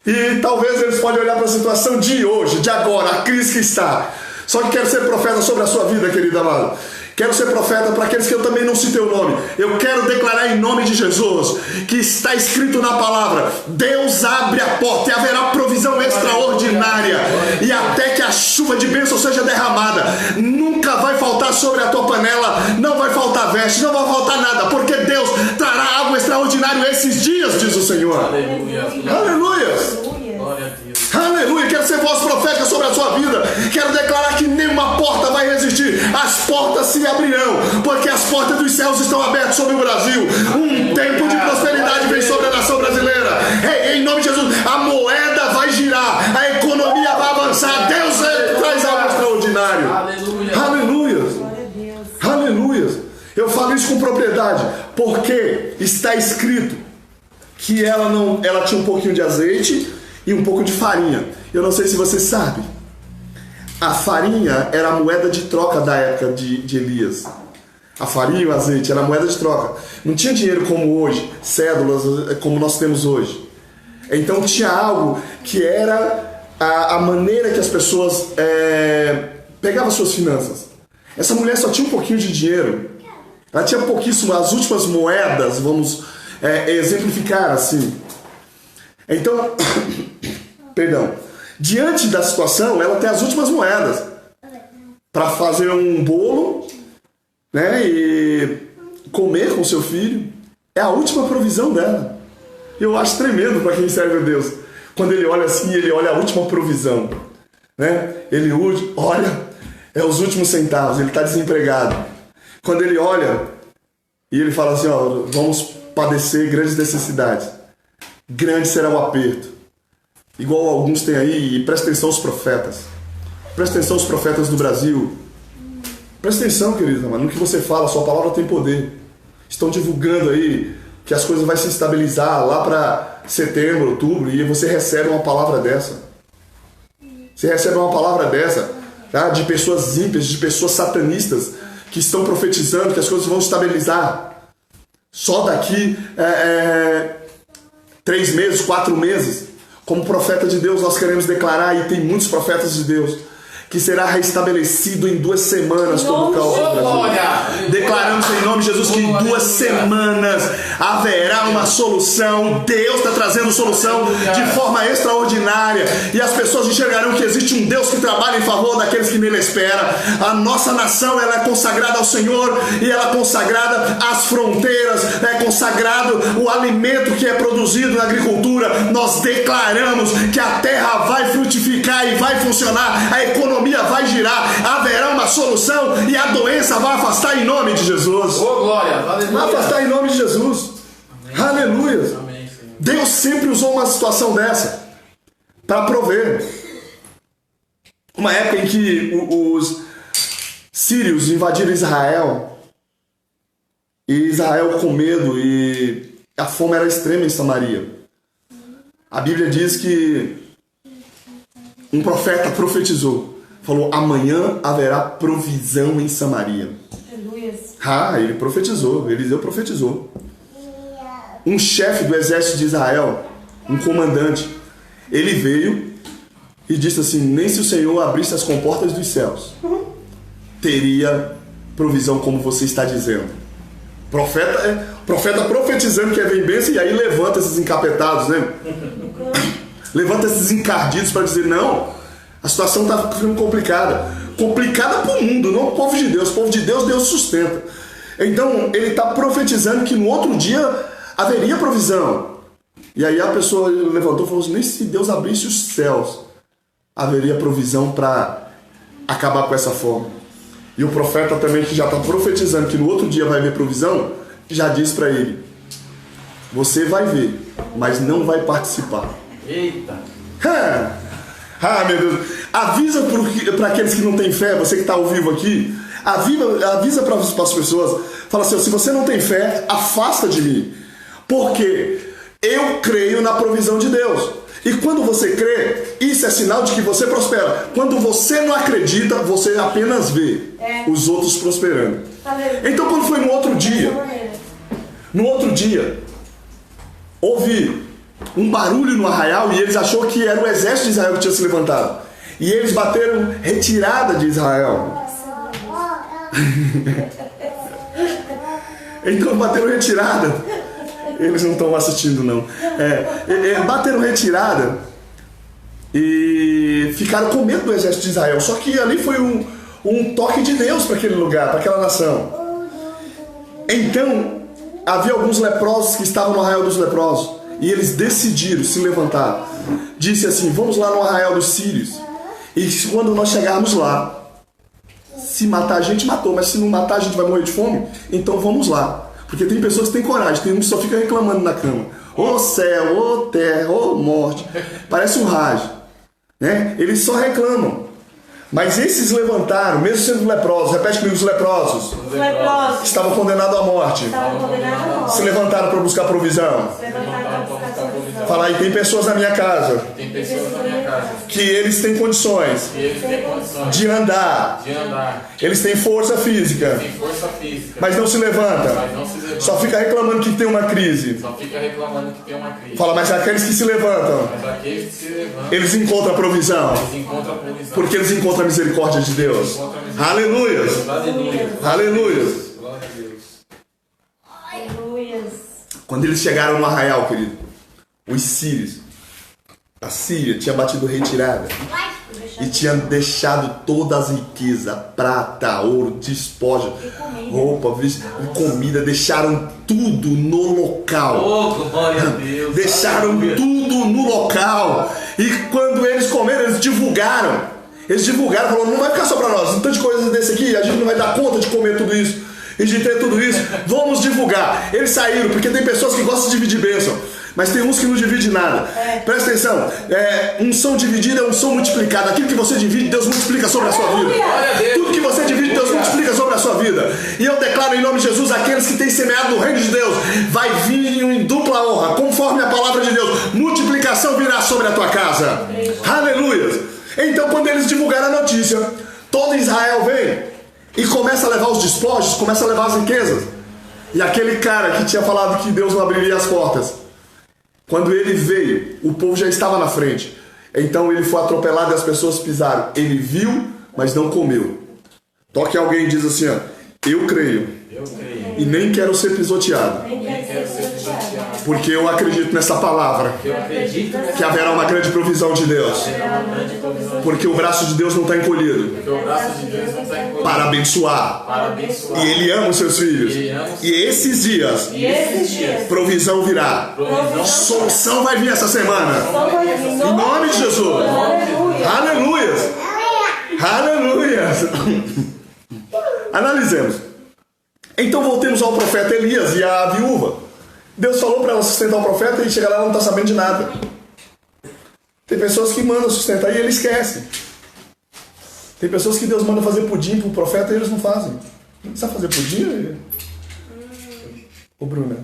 Speaker 1: E talvez eles podem olhar para a situação de hoje, de agora, a crise que está. Só que quero ser profeta sobre a sua vida, querido amado. Quero ser profeta para aqueles que eu também não citei o nome. Eu quero declarar em nome de Jesus que está escrito na palavra: Deus abre a porta e haverá provisão extraordinária. E até que a chuva de bênção seja derramada, nunca vai faltar sobre a tua panela, não vai faltar veste, não vai faltar nada, porque Deus trará algo extraordinário esses dias, diz o Senhor.
Speaker 4: Aleluia.
Speaker 1: Aleluia.
Speaker 4: Glória a Deus.
Speaker 1: Aleluia, quero ser voz profética sobre a sua vida. Quero declarar que nenhuma porta vai resistir. As portas se abrirão, porque as portas dos céus estão abertas sobre o Brasil. Um tempo de prosperidade vem sobre a nação brasileira. Em nome de Jesus, a moeda vai girar, a economia vai avançar. Deus traz algo extraordinário.
Speaker 4: Aleluia.
Speaker 1: Aleluia.
Speaker 2: Glória a Deus.
Speaker 1: Aleluia. Eu falo isso com propriedade, porque está escrito que ela tinha um pouquinho de azeite e um pouco de farinha. Eu não sei se você sabe, a farinha era a moeda de troca da época de Elias. A farinha e o azeite era a moeda de troca. Não tinha dinheiro como hoje, cédulas como nós temos hoje. Então tinha algo que era a maneira que as pessoas pegavam suas finanças. Essa mulher só tinha um pouquinho de dinheiro. Ela tinha pouquíssimo, as últimas moedas, vamos exemplificar assim. Então, perdão, diante da situação, ela tem as últimas moedas para fazer um bolo, né, e comer com seu filho. É a última provisão dela. Eu acho tremendo para quem serve a Deus. Quando ele olha assim, ele olha a última provisão, né? Ele olha, é os últimos centavos, ele está desempregado. Quando ele olha e ele fala assim: ó, vamos padecer grandes necessidades. Grande será o aperto. Igual alguns têm aí, e presta atenção aos profetas. Presta atenção aos profetas do Brasil. Presta atenção, querido, mano, no que você fala, sua palavra tem poder. Estão divulgando aí que as coisas vão se estabilizar lá para setembro, outubro, e você recebe uma palavra dessa. Você recebe uma palavra dessa, tá? De pessoas ímpias, de pessoas satanistas, que estão profetizando que as coisas vão estabilizar. Só daqui 3 meses, 4 meses. Como profeta de Deus, nós queremos declarar, e tem muitos profetas de Deus, que será restabelecido em 2 semanas todo o caos do Brasil. Declaramos em nome de Jesus que em 2 semanas haverá uma solução. Deus está trazendo solução de forma extraordinária, e as pessoas enxergarão que existe um Deus que trabalha em favor daqueles que nele esperam. A nossa nação, ela é consagrada ao Senhor, e ela é consagrada às fronteiras, é consagrado o alimento que é produzido na agricultura. Nós declaramos que a terra vai frutificar e vai funcionar, a economia vai girar, haverá uma solução, e a doença vai afastar em nome de Jesus.
Speaker 4: Ô, glória, aleluia.
Speaker 1: Vai afastar em nome de Jesus. Amém. Aleluia.
Speaker 4: Amém, Senhor.
Speaker 1: Deus sempre usou uma situação dessa para prover. Uma época em que os sírios invadiram Israel, e Israel com medo, e a fome era extrema em Samaria. A Bíblia diz que um profeta profetizou, falou: amanhã haverá provisão em Samaria.
Speaker 2: Aleluia.
Speaker 1: Ele profetizou, Eliseu profetizou. Um chefe do exército de Israel, um comandante, ele veio e disse assim: nem se o Senhor abrisse as comportas dos céus, teria provisão como você está dizendo. Profeta profetizando que vem bênção, e aí levanta esses encapetados, né? Levanta esses encardidos para dizer: não, a situação está ficando complicada. Complicada para o mundo, não para o povo de Deus. O povo de Deus, Deus sustenta. Então, ele está profetizando que no outro dia haveria provisão. E aí a pessoa levantou e falou assim: nem se Deus abrisse os céus, haveria provisão para acabar com essa fome. E o profeta também, que já está profetizando que no outro dia vai haver provisão, já diz para ele: Você vai ver, mas não vai participar.
Speaker 4: Eita.
Speaker 1: Meu Deus. Avisa para aqueles que não têm fé, você que está ao vivo aqui, avisa para as pessoas. Fala assim, se você não tem fé, afasta de mim. Porque eu creio na provisão de Deus. E quando você crê, isso é sinal de que você prospera. Quando você não acredita, você apenas vê os outros prosperando. Então quando foi no outro dia, houve um barulho no arraial e eles acharam que era o exército de Israel que tinha se levantado. E eles bateram retirada de Israel. Então bateram retirada. Eles não estão assistindo não. Bateram retirada e ficaram com medo do exército de Israel. Só que ali foi um toque de Deus para aquele lugar, para aquela nação. Então havia alguns leprosos que estavam no arraial dos leprosos. E eles decidiram se levantar. Disse assim, vamos lá no arraial dos sírios. E quando nós chegarmos lá, se matar a gente, matou. Mas se não matar a gente vai morrer de fome. Então vamos lá. Porque tem pessoas que têm coragem. Tem um que só fica reclamando na cama. Ô céu, ô terra, ô morte. Parece um rádio, né? Eles só reclamam. Mas esses levantaram, mesmo sendo leprosos. Repete comigo, os leprosos.
Speaker 2: Os leprosos
Speaker 1: estavam condenados à morte. Se levantaram para buscar provisão. Fala aí, tem pessoas na minha casa. Que eles têm condições. De andar. Eles têm força física. Mas não se levanta. Só fica reclamando que tem uma crise. Fala, mas aqueles que se levantam, eles encontram a provisão. Porque eles encontram a misericórdia de Deus. Aleluia. Aleluia. Quando eles chegaram no arraial, querido, os sírios, a Síria tinha batido retirada e tinha deixado todas as riquezas, prata, ouro, despojo, roupa, comida, deixaram tudo no local.
Speaker 4: Oh, glória a Deus.
Speaker 1: Deixaram tudo no local. E quando eles comeram, eles divulgaram. Falaram, não vai ficar só para nós, um tanto de coisas desse aqui, a gente não vai dar conta de comer tudo isso e de ter tudo isso, vamos divulgar. Eles saíram, porque tem pessoas que gostam de dividir bênção, mas tem uns que não dividem nada. Presta atenção, unção dividida é unção multiplicada. Aquilo que você divide, Deus multiplica sobre a sua vida. Tudo que você divide, Deus multiplica sobre a sua vida. E eu declaro em nome de Jesus, aqueles que têm semeado no reino de Deus, vai vir em dupla honra, conforme a palavra de Deus. Multiplicação virá sobre a tua casa. Aleluia. Então quando eles divulgaram a notícia, todo Israel vem e começa a levar os despojos, começa a levar as riquezas. E aquele cara que tinha falado que Deus não abriria as portas, quando ele veio, o povo já estava na frente. Então ele foi atropelado e as pessoas pisaram. Ele viu, mas não comeu. Toque alguém e diz assim, eu creio. E nem quero ser pisoteado. Porque eu acredito nessa palavra. Que haverá uma grande provisão de Deus. Porque o braço de Deus não está encolhido. Para abençoar. E Ele ama os seus filhos. E esses dias, provisão virá. Solução vai vir essa semana. Em nome de Jesus. Aleluia. Aleluia. Analisemos. Então voltemos ao profeta Elias e à viúva. Deus falou para ela sustentar o profeta e chega lá e não está sabendo de nada. Tem pessoas que mandam sustentar e ele esquece. Tem pessoas que Deus manda fazer pudim para o profeta e eles não fazem. Não sabe fazer pudim? Ô Bruna.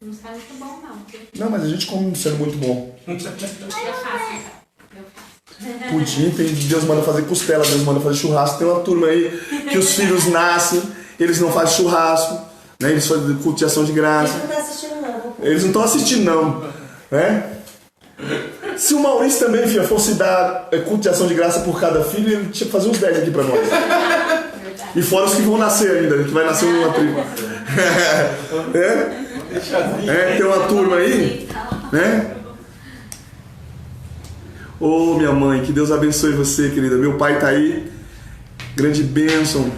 Speaker 5: Não está muito bom não.
Speaker 1: Não, mas a gente come sendo muito bom.
Speaker 5: Eu faço.
Speaker 1: Pudim, Deus manda fazer costela, Deus manda fazer churrasco. Tem uma turma aí que os filhos nascem, eles não fazem churrasco, né? Eles fazem culto de ação de graça. Eles não estão assistindo não. Né? Se o Maurício também, filha, fosse dar culto de ação de graça por cada filho, ele tinha que fazer uns 10 aqui pra nós. E fora os que vão nascer ainda, que vai nascer uma tribo. Tem uma turma aí, né? Ô minha mãe, que Deus abençoe você, querida. Meu pai tá aí, grande bênção.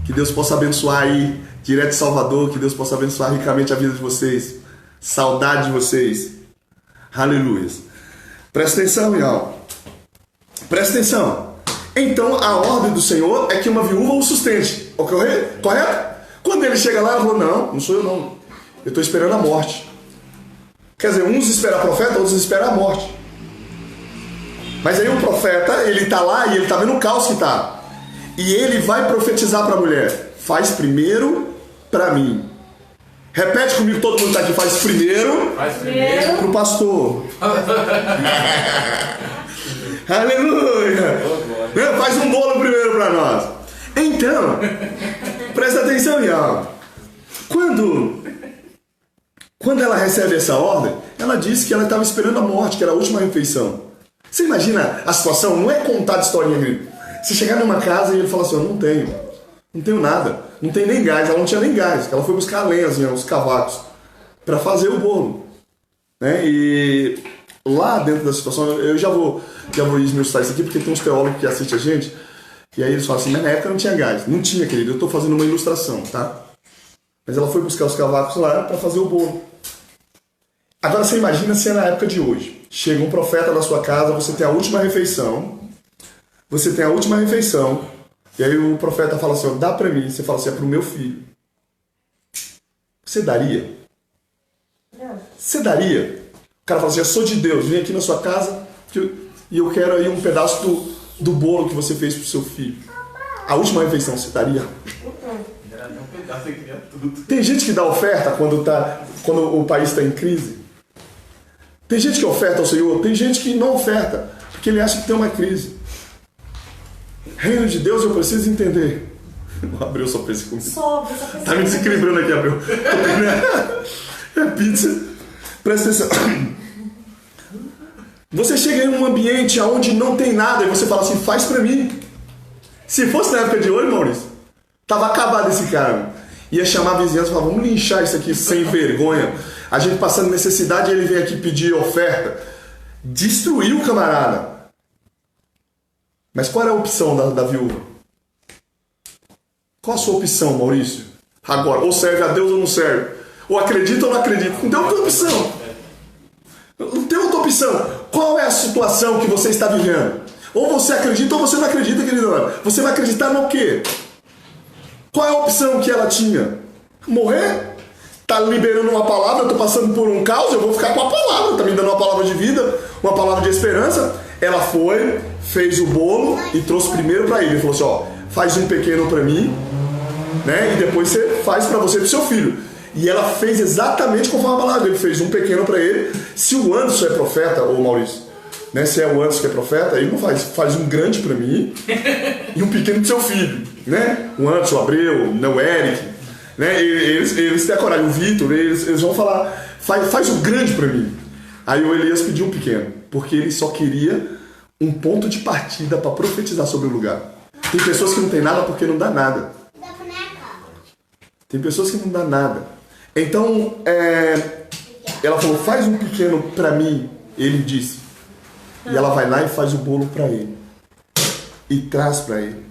Speaker 1: Que Deus possa abençoar aí, direto de Salvador. Que Deus possa abençoar ricamente a vida de vocês. Saudade de vocês. Aleluia. Presta atenção, Ial. Presta atenção. Então a ordem do Senhor é que uma viúva o sustente. Correto? Quando ele chega lá, ele falou, não sou eu não. Eu estou esperando a morte. Quer dizer, uns esperam a profeta, outros esperam a morte. Mas aí o profeta, ele tá lá e ele tá vendo o caos que tá. E ele vai profetizar para a mulher: faz primeiro para mim. Repete comigo, todo mundo tá aqui. Faz primeiro pro pastor. Aleluia. Faz um bolo primeiro para nós. Então, presta atenção, Ian. Quando ela recebe essa ordem, ela disse que ela estava esperando a morte, que era a última refeição. Você imagina a situação? Não é contar de historinha aqui. Você chegar numa casa e ele fala assim: eu não tenho nada, não tem nem gás. Ela não tinha nem gás, ela foi buscar lenhas, os cavacos, para fazer o bolo, né? E lá dentro da situação, eu já vou esmiuçar isso aqui, porque tem uns teólogos que assistem a gente, e aí eles falam assim: mas na época não tinha gás. Não tinha, querido, eu estou fazendo uma ilustração, tá? Mas ela foi buscar os cavacos lá para fazer o bolo. Agora você imagina se é na época de hoje. Chega um profeta na sua casa, você tem a última refeição, e aí o profeta fala assim: dá para mim. Você fala assim: é pro meu filho. Você daria? Você daria? O cara fala assim: eu sou de Deus, vim aqui na sua casa e eu quero aí um pedaço do bolo que você fez pro seu filho. A última refeição, você daria? Tem gente que dá oferta quando o país está em crise. Tem gente que oferta ao Senhor, tem gente que não oferta, porque ele acha que tem uma crise. Reino de Deus, eu preciso entender. O Abreu só pensa comigo. Tá me desequilibrando aqui, Abreu. É pizza. Presta atenção. Você chega em um ambiente onde não tem nada e você fala assim: faz pra mim. Se fosse na época de hoje, Maurício, tava acabado esse cara. Ia chamar a vizinhança e falar: vamos linchar isso aqui sem vergonha. A gente passando necessidade e ele vem aqui pedir oferta. Destruiu o camarada. Mas qual era a opção da viúva? Qual a sua opção, Maurício? Agora, ou serve a Deus ou não serve. Ou acredita ou não acredita. Não tem outra opção. Não tem outra opção. Qual é a situação que você está vivendo? Ou você acredita ou você não acredita, querido. Você vai acreditar no quê? Qual é a opção que ela tinha? Morrer? Tá liberando uma palavra, eu tô passando por um caos, eu vou ficar com a palavra. Tá me dando uma palavra de vida, uma palavra de esperança. Ela foi, fez o bolo e trouxe primeiro para ele. Ele falou assim: ó, faz um pequeno para mim, né? E depois você faz para você e pro seu filho. E ela fez exatamente conforme a palavra. Ele fez um pequeno para ele. Se o Anderson é profeta, ou Maurício, né? Se é o Anderson que é profeta, ele não faz um grande para mim e um pequeno pro seu filho, né? O Anderson, o Abreu, o Eric, né? Eles têm a coragem, o Vitor, eles vão falar: faz um grande para mim. Aí o Elias pediu um pequeno, porque ele só queria um ponto de partida para profetizar sobre o lugar. Tem pessoas que não tem nada porque não dá nada. Tem pessoas que não dá nada. Então, ela falou: faz um pequeno para mim. Ele disse. E ela vai lá e faz o bolo para ele. E traz para ele.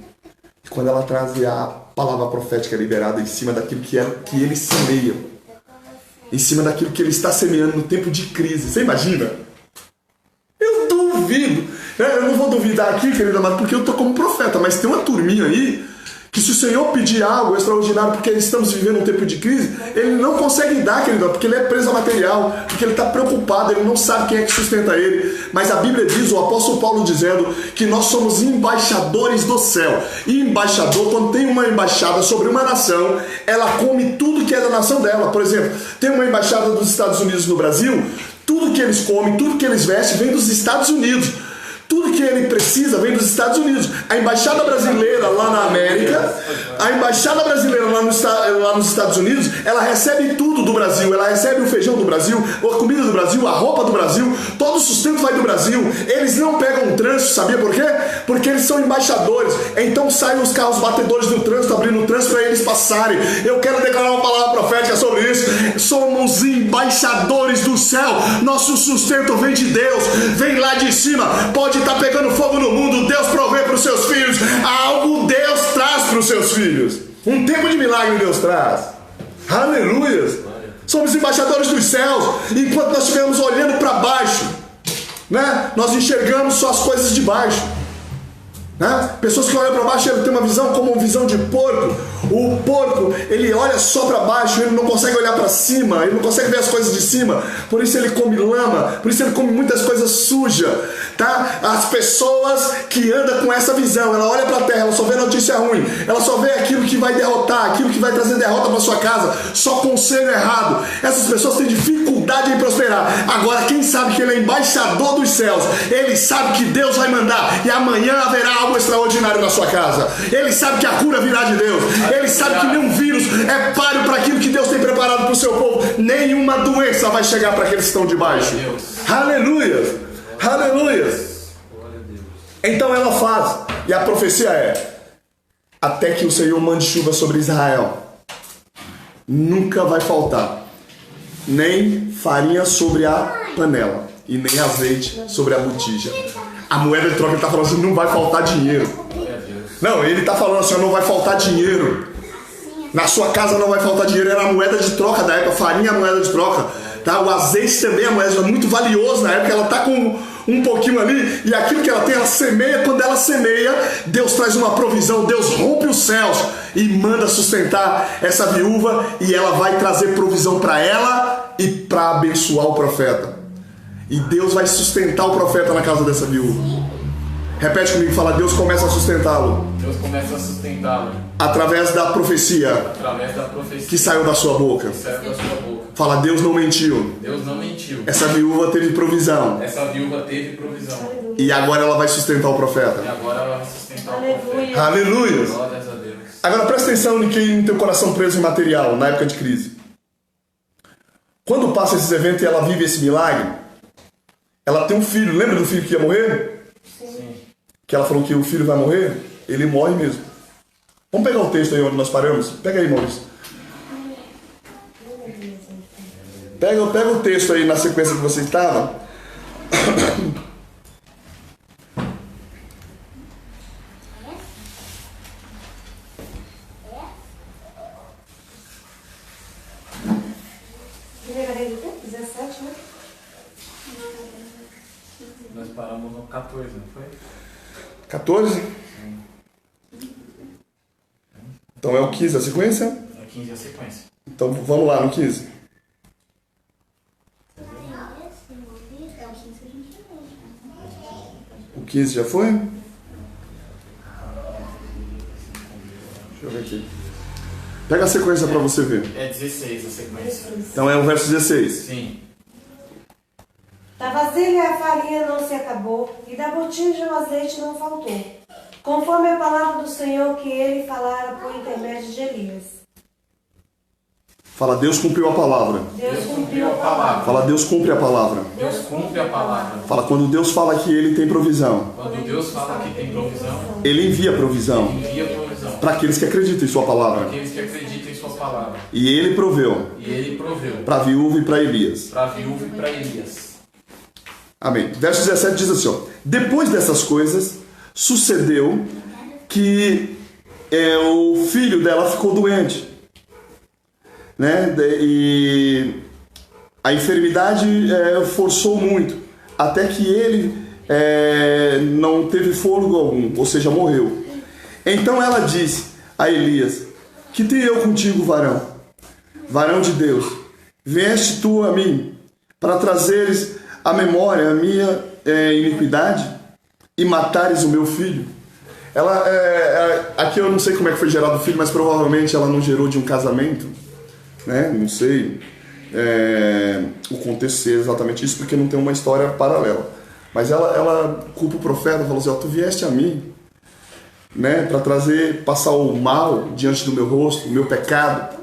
Speaker 1: E quando ela traz, a palavra profética é liberada em cima daquilo que ele semeia. Em cima daquilo que ele está semeando no tempo de crise. Você imagina? Eu duvido. Eu não vou duvidar aqui, querido amado, porque eu estou como profeta. Mas tem uma turminha aí que, se o Senhor pedir algo extraordinário, porque estamos vivendo um tempo de crise, ele não consegue dar, querido, porque ele é preso a material, porque ele está preocupado, ele não sabe quem é que sustenta ele. Mas a Bíblia diz, o apóstolo Paulo dizendo, que nós somos embaixadores do céu. E embaixador, quando tem uma embaixada sobre uma nação, ela come tudo que é da nação dela. Por exemplo, tem uma embaixada dos Estados Unidos no Brasil, tudo que eles comem, tudo que eles vestem vem dos Estados Unidos. Tudo que ele precisa vem dos Estados Unidos. A embaixada brasileira lá na América, a embaixada brasileira lá nos Estados Unidos, ela recebe tudo do Brasil. Ela recebe o feijão do Brasil, a comida do Brasil, a roupa do Brasil, todo o sustento vai do Brasil. Eles não pegam trânsito, sabia por quê? Porque eles são embaixadores. Então saem os carros batedores do trânsito, abrindo o trânsito para eles passarem. Eu quero declarar uma palavra profética sobre isso. Somos embaixadores do céu. Nosso sustento vem de Deus, vem lá de cima. Pode estar pegando fogo no mundo, Deus provê para os seus filhos. Algo Deus traz para os seus filhos. Um tempo de milagre Deus traz. Aleluia. Somos embaixadores dos céus. Enquanto nós estivermos olhando para baixo, né, nós enxergamos só as coisas de baixo, né? Pessoas que olham para baixo, ele tem uma visão como uma visão de porco. O porco, ele olha só para baixo, ele não consegue olhar para cima, ele não consegue ver as coisas de cima, por isso ele come lama, por isso ele come muitas coisas sujas, tá? As pessoas que andam com essa visão, ela olha para a terra, ela só vê notícia ruim, ela só vê aquilo que vai derrotar, aquilo que vai trazer derrota para sua casa, só conselho errado. Essas pessoas têm dificuldade em prosperar. Agora, quem sabe que ele é embaixador dos céus, ele sabe que Deus vai mandar e amanhã haverá algo extraordinário na sua casa. Ele sabe que a cura virá de Deus. Ele sabe que nenhum vírus é páreo para aquilo que Deus tem preparado para o seu povo. Nenhuma doença vai chegar para aqueles que estão debaixo. Aleluia! Aleluia! Então ela faz, e a profecia é: até que o Senhor mande chuva sobre Israel, nunca vai faltar nem farinha sobre a panela e nem azeite sobre a botija. A moeda de troca, ele está falando assim, não vai faltar dinheiro. Não, ele está falando assim, não vai faltar dinheiro. Na sua casa não vai faltar dinheiro. Era a moeda de troca da época, farinha é a moeda de troca, tá? O azeite também é a moeda, é muito valioso na época. Ela está com um pouquinho ali, e aquilo que ela tem, ela semeia. Quando ela semeia, Deus traz uma provisão, Deus rompe os céus e manda sustentar essa viúva, e ela vai trazer provisão para ela e para abençoar o profeta. E Deus vai sustentar o profeta na casa dessa viúva. Repete comigo, fala: Deus começa a sustentá-lo.
Speaker 4: Deus começa a sustentá-lo.
Speaker 1: Através da profecia.
Speaker 4: Através da profecia.
Speaker 1: Que saiu da sua boca.
Speaker 4: Que saiu da sua boca.
Speaker 1: Fala: Deus não mentiu.
Speaker 4: Deus não mentiu.
Speaker 1: Essa viúva teve provisão.
Speaker 4: Essa viúva teve provisão.
Speaker 1: E agora ela vai sustentar o profeta.
Speaker 4: E agora ela vai sustentar
Speaker 2: Aleluia.
Speaker 4: o profeta.
Speaker 1: Aleluia.
Speaker 4: Glórias a Deus.
Speaker 1: Agora presta atenção em quem tem o coração preso em material na época de crise. Quando passa esses eventos e ela vive esse milagre, ela tem um filho. Lembra do filho que ia morrer?
Speaker 4: Sim.
Speaker 1: Que ela falou que o filho vai morrer? Ele morre mesmo. Vamos pegar o texto aí onde nós paramos? Pega aí, Maurício. Pega o texto aí na sequência que você estava.
Speaker 2: Primeira Reis 17, né?
Speaker 4: Nós paramos no 14, não foi?
Speaker 1: 14? Então é o 15 a sequência?
Speaker 4: É 15 a sequência.
Speaker 1: Então vamos lá no 15. O 15 já foi? Deixa eu ver aqui. Pega a sequência para você ver.
Speaker 4: É 16 a sequência.
Speaker 1: Então é o verso 16.
Speaker 4: Sim.
Speaker 2: Da vasilha a farinha não se acabou, e da botija o azeite não faltou, conforme a palavra do Senhor que ele falara por intermédio de Elias.
Speaker 1: Fala: Deus cumpriu a palavra.
Speaker 2: Deus cumpriu a palavra.
Speaker 1: Fala: Deus cumpre a palavra.
Speaker 4: Deus cumpre a palavra.
Speaker 1: Fala: quando Deus fala que ele tem provisão,
Speaker 4: Quando Deus fala que tem provisão,
Speaker 1: ele envia provisão
Speaker 4: envia provisão.
Speaker 1: para aqueles que acreditam em sua palavra.
Speaker 4: Aqueles que acreditam em sua palavra.
Speaker 1: E ele proveu
Speaker 4: E ele proveu
Speaker 1: para a viúva e para Elias.
Speaker 4: para a viúva e para Elias.
Speaker 1: Amém. Verso 17 diz assim, ó: depois dessas coisas, sucedeu que o filho dela ficou doente, né? E a enfermidade forçou muito, até que ele não teve fôlego algum, ou seja, morreu. Então ela disse a Elias: que tenho eu contigo, varão? Varão de Deus, vieste tu a mim para trazeres à memória a minha iniquidade e matares o meu filho? Ela, aqui eu não sei como é que foi gerado o filho, mas provavelmente ela não gerou de um casamento, né? Não sei o contexto ser exatamente isso, porque não tem uma história paralela. Mas ela culpa o profeta, falou assim: ó, tu vieste a mim, né, para passar o mal diante do meu rosto, o meu pecado.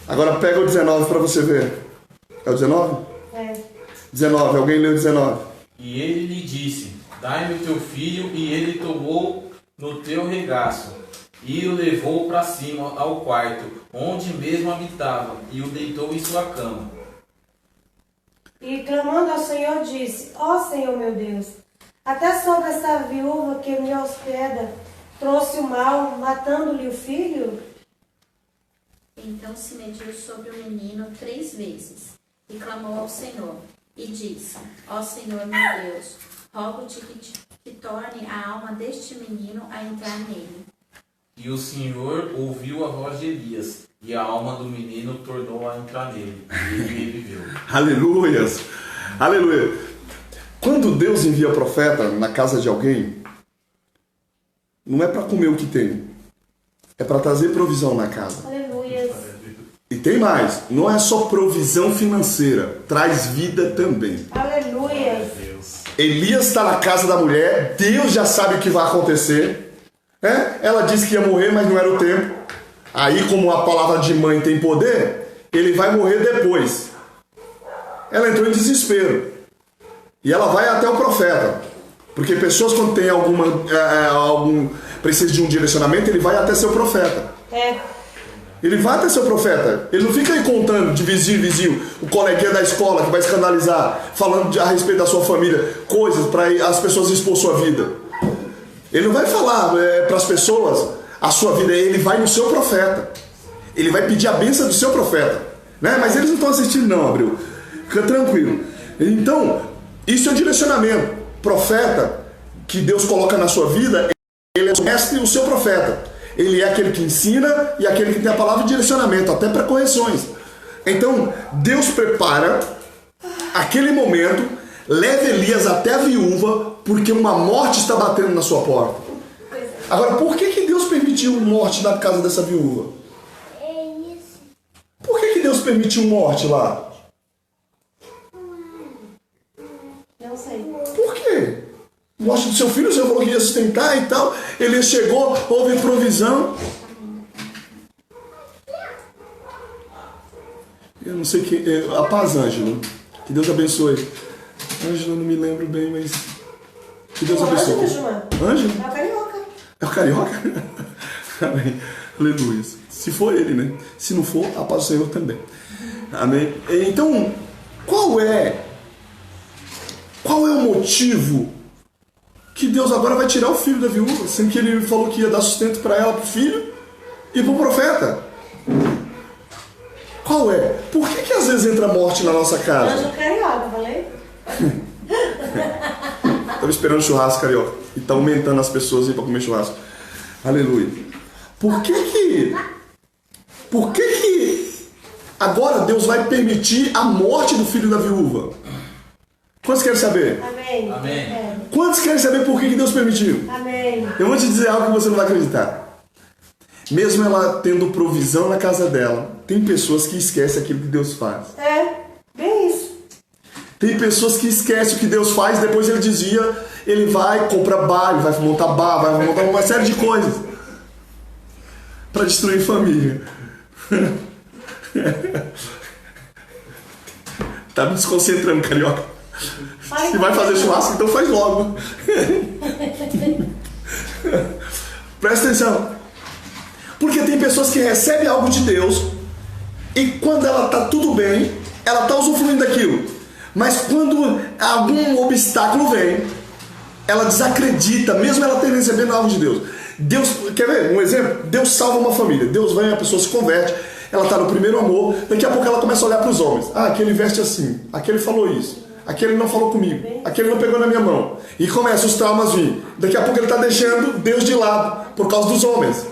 Speaker 1: Agora pega o 19 para você ver. É o 19?
Speaker 2: É.
Speaker 1: 19, alguém leu 19?
Speaker 4: E ele lhe disse: dai-me o teu filho. E ele tomou no teu regaço e o levou para cima ao quarto, onde mesmo habitava, e o deitou em sua cama.
Speaker 2: E clamando ao Senhor disse: ó Senhor meu Deus, até sobre essa viúva que me hospeda trouxe o mal, matando-lhe o filho?
Speaker 5: Então se mediu sobre o menino 3 vezes, e clamou ao Senhor, e disse: ó Senhor meu Deus, rogo-te que torne a alma deste menino a entrar nele.
Speaker 4: E o Senhor ouviu a voz de Elias, e a alma do menino tornou a entrar nele, e ele reviveu.
Speaker 1: Aleluias! Aleluia! Quando Deus envia profeta na casa de alguém, não é para comer o que tem, é para trazer provisão na casa.
Speaker 2: Aleluia.
Speaker 1: E tem mais, não é só provisão financeira, traz vida também.
Speaker 2: Aleluia.
Speaker 1: Elias está na casa da mulher, Deus já sabe o que vai acontecer. Ela disse que ia morrer, mas não era o tempo. Aí, como a palavra de mãe tem poder, ele vai morrer depois. Ela entrou em desespero. E ela vai até o profeta. Porque pessoas, quando tem algum precisa de um direcionamento, ele vai até seu profeta. Ele vai até seu profeta. Ele não fica aí contando de vizinho em vizinho, o coleguinha da escola que vai escandalizar, falando a respeito da sua família, coisas para as pessoas expor sua vida. Ele não vai falar para as pessoas a sua vida, ele vai no seu profeta. Ele vai pedir a bênção do seu profeta. Né? Mas eles não estão assistindo não, Abril. Fica tranquilo. Então, isso é direcionamento. Profeta que Deus coloca na sua vida, ele é o mestre e o seu profeta. Ele é aquele que ensina e aquele que tem a palavra de direcionamento, até para correções. Então, Deus prepara aquele momento, leva Elias até a viúva, porque uma morte está batendo na sua porta. Agora, por que Deus permitiu morte na casa dessa viúva? Por que Deus permitiu morte lá?
Speaker 2: Não sei.
Speaker 1: Por quê? Morte do seu filho, o Senhor falou que ia sustentar e tal. Ele chegou, houve provisão. Eu não sei quem. A paz, Ângelo. Que Deus abençoe. Ângelo, não me lembro bem, mas. Que Deus abençoe. Ângelo?
Speaker 2: É o carioca.
Speaker 1: É o carioca? Amém. Aleluia. Se for ele, né? Se não for, a paz do Senhor também. Amém. Então, qual é o motivo que Deus agora vai tirar o filho da viúva, sendo que ele falou que ia dar sustento para ela, para o filho e para o profeta? Qual é? Por que às vezes entra a morte na nossa casa?
Speaker 2: Anjo carioca, falei?
Speaker 1: Estava esperando churrasco, carioca. E está aumentando as pessoas aí para comer churrasco. Aleluia. Por que agora Deus vai permitir a morte do filho da viúva? Quantos querem saber?
Speaker 2: Amém.
Speaker 4: Amém.
Speaker 1: Quantos querem saber por que Deus permitiu?
Speaker 2: Amém.
Speaker 1: Eu vou te dizer algo que você não vai acreditar. Mesmo ela tendo provisão na casa dela, tem pessoas que esquecem aquilo que Deus faz.
Speaker 2: Bem isso.
Speaker 1: Tem pessoas que esquecem o que Deus faz, depois ele dizia, ele vai comprar bar, ele vai montar bar, vai montar uma série de coisas para destruir família. Tá me desconcentrando, carioca. Se vai fazer churrasco, então faz logo. Presta atenção. Porque tem pessoas que recebem algo de Deus e quando ela está tudo bem, ela está usufruindo daquilo. Mas quando algum obstáculo vem, ela desacredita, mesmo ela tendo recebendo algo de Deus. Deus, quer ver um exemplo? Deus salva uma família. Deus vem, a pessoa se converte, ela está no primeiro amor, daqui a pouco ela começa a olhar para os homens. Aquele veste assim, aquele falou isso, aquele não falou comigo, aquele não pegou na minha mão. E começa os traumas vir. Daqui a pouco ele está deixando Deus de lado, por causa dos homens.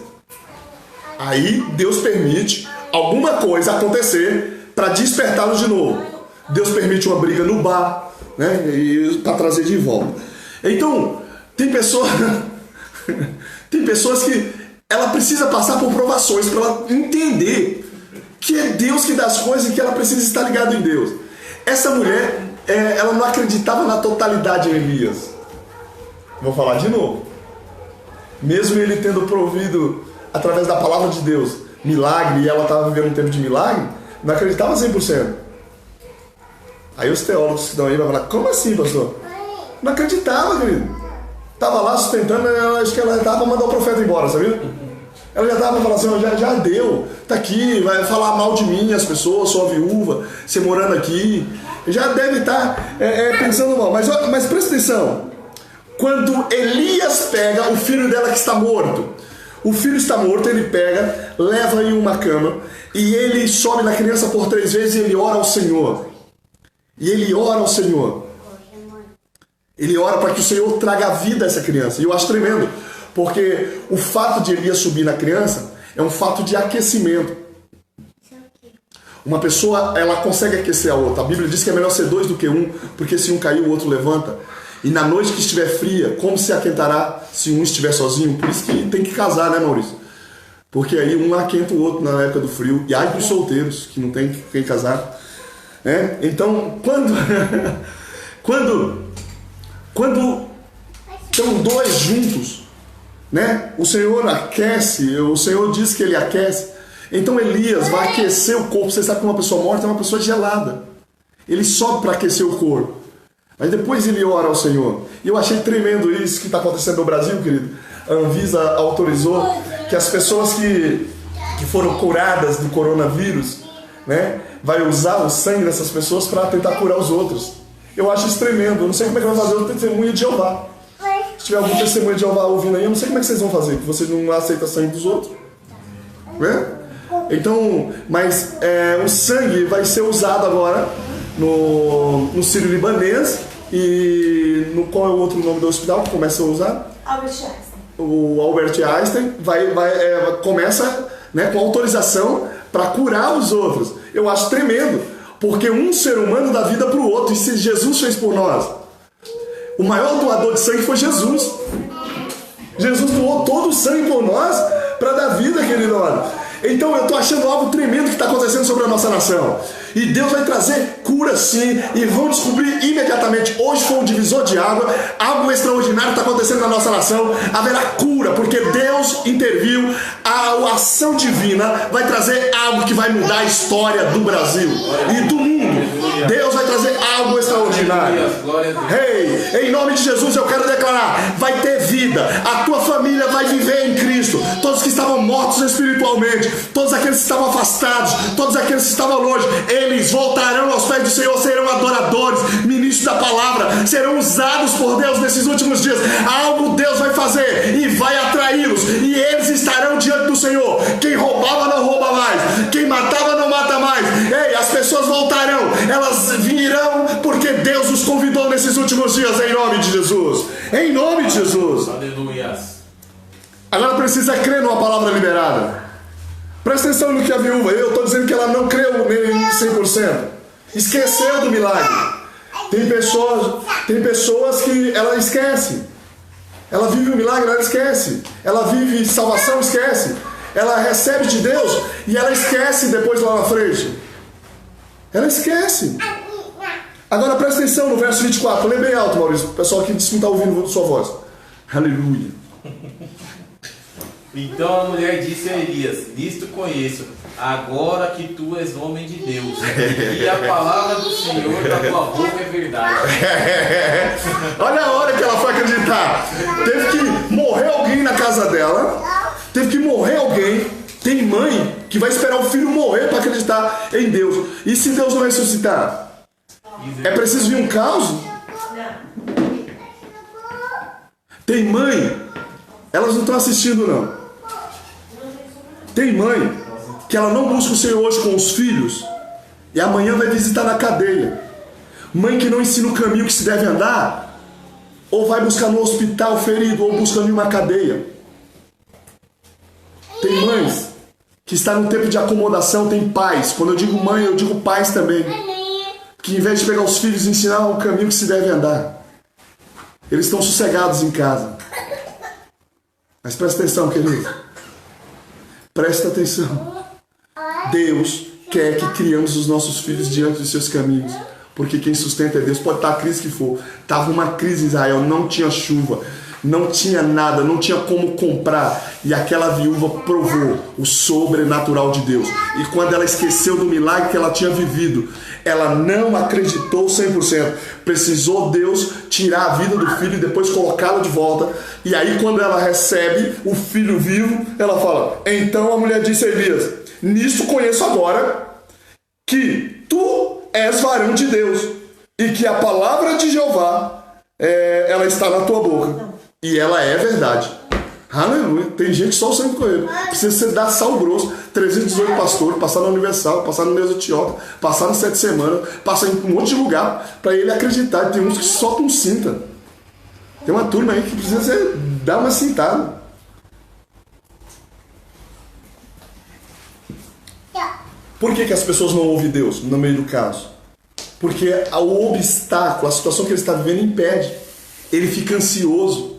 Speaker 1: Aí Deus permite alguma coisa acontecer para despertá-los de novo. Deus permite uma briga no bar, né, para trazer de volta. Então, tem pessoas que ela precisa passar por provações para ela entender que é Deus que dá as coisas e que ela precisa estar ligada em Deus. Essa mulher, ela não acreditava na totalidade em Elias. Vou falar de novo. Mesmo ele tendo provido, através da palavra de Deus, milagre, e ela estava vivendo um tempo de milagre, não acreditava 100%. Aí os teólogos que estão aí vão falar, como assim, pastor? Não acreditava, querido. Estava lá sustentando, acho que ela já estava para mandar o profeta embora, sabia? Ela já estava para falar assim, já deu, tá aqui, vai falar mal de mim, as pessoas, sou a viúva, você morando aqui. Já deve estar pensando mal. Mas presta atenção, quando Elias pega o filho dela que está morto, o filho está morto, ele pega, leva em uma cama, e ele sobe na criança por 3 vezes e ele ora ao Senhor. E ele ora ao Senhor. Ele ora para que o Senhor traga vida a essa criança. E eu acho tremendo. Porque o fato de Elias subir na criança é um fato de aquecimento. Uma pessoa, ela consegue aquecer a outra. A Bíblia diz que é melhor ser 2 do que 1, porque se um cair, o outro levanta. E na noite que estiver fria, como se aquentará se um estiver sozinho? Por isso que tem que casar, né, Maurício? Porque aí um aquenta o outro na época do frio. E ai dos solteiros, que não tem quem casar. Né? Então, quando estão 2 juntos, né? O Senhor aquece, o Senhor diz que Ele aquece. Então Elias vai aquecer o corpo. Você sabe que uma pessoa morta é uma pessoa gelada. Ele sobe para aquecer o corpo. Mas depois ele ora ao Senhor. E eu achei tremendo isso que está acontecendo no Brasil, querido. A Anvisa autorizou que as pessoas que foram curadas do coronavírus, né, vai usar o sangue dessas pessoas para tentar curar os outros. Eu acho isso tremendo. Eu não sei como é que vai fazer o testemunho de Jeová. Se tiver algum testemunho de Jeová ouvindo aí, eu não sei como é que vocês vão fazer, que vocês não aceitam sangue dos outros. Né? Então, mas o sangue vai ser usado agora no Sírio-Libanês e qual é o outro nome do hospital que começa a usar?
Speaker 2: Albert Einstein.
Speaker 1: O Albert Einstein começa, né, com autorização para curar os outros. Eu acho tremendo, porque um ser humano dá vida para o outro, e se Jesus fez por nós, o maior doador de sangue foi Jesus. Jesus doou todo o sangue por nós para dar vida, querido amado. Então eu estou achando algo tremendo que está acontecendo sobre a nossa nação. E Deus vai trazer cura sim. E vão descobrir imediatamente. Hoje foi um divisor de água. Algo extraordinário está acontecendo na nossa nação. Haverá cura, porque Deus interviu. A ação divina vai trazer algo que vai mudar a história do Brasil e do mundo. Deus vai trazer algo extraordinário. Ei, em nome de Jesus eu quero declarar: vai ter vida. A tua família vai viver em Cristo. Todos que estavam mortos espiritualmente, todos aqueles que estavam afastados, todos aqueles que estavam longe, eles voltarão aos pés do Senhor, serão adoradores, ministros da palavra, serão usados por Deus nesses últimos dias. Algo Deus vai fazer e vai atraí-los, e eles estarão diante do Senhor. Quem roubava não rouba mais, quem matava não mata mais. Ei, as pessoas voltarão, elas virão, porque Deus os convidou nesses últimos dias, em nome de Jesus. Em nome de Jesus.
Speaker 4: Aleluia.
Speaker 1: Agora precisa crer numa palavra liberada. Presta atenção no que a viúva, eu estou dizendo que ela não creu nele 100%. Esqueceu do milagre. Tem pessoas que ela esquece. Ela vive o milagre, ela esquece. Ela vive salvação, esquece. Ela recebe de Deus e ela esquece depois lá na frente. Ela esquece. Agora presta atenção no verso 24. Lê bem alto, Maurício. O pessoal aqui disse que não está ouvindo sua voz. Aleluia.
Speaker 4: Então a mulher disse a Elias: nisto conheço, agora que tu és homem de Deus, e a palavra do Senhor da tua boca é verdade.
Speaker 1: Olha a hora que ela foi acreditar. Teve que morrer alguém na casa dela. Teve que morrer alguém. Tem mãe que vai esperar o filho morrer para acreditar em Deus. E se Deus não ressuscitar? É preciso vir um caos? Tem mãe, elas não estão assistindo não. Tem mãe que ela não busca o Senhor hoje com os filhos e amanhã vai visitar na cadeia. Mãe que não ensina o caminho que se deve andar, ou vai buscar no hospital ferido, ou busca em uma cadeia. Tem mães que estão no tempo de acomodação, tem pais. Quando eu digo mãe, eu digo pais também, que em vez de pegar os filhos e ensinar o caminho que se deve andar, eles estão sossegados em casa. Mas presta atenção, querido. Presta atenção. Deus quer que criamos os nossos filhos diante dos seus caminhos. Porque quem sustenta é Deus. Pode estar a crise que for. Estava uma crise em Israel, não tinha chuva, não tinha nada, não tinha como comprar. E aquela viúva provou o sobrenatural de Deus. E quando ela esqueceu do milagre que ela tinha vivido, ela não acreditou 100%. Precisou Deus tirar a vida do filho e depois colocá-lo de volta. E aí quando ela recebe o filho vivo, ela fala: então a mulher disse a Elias: nisto conheço agora que tu és varão de Deus e que a palavra de Jeová ela está na tua boca. E ela é verdade. Aleluia. Tem gente só o sangue correndo. Precisa ser dar sal grosso. 318 pastores, passar na Universal, passar no Neus Antioca, passar no 7 Semanas, passar em um monte de lugar para ele acreditar. Tem uns que só com cinta. Tem uma turma aí que precisa dar uma cintada. Por que as pessoas não ouvem Deus no meio do caos? Porque o obstáculo, a situação que ele está vivendo impede. Ele fica ansioso,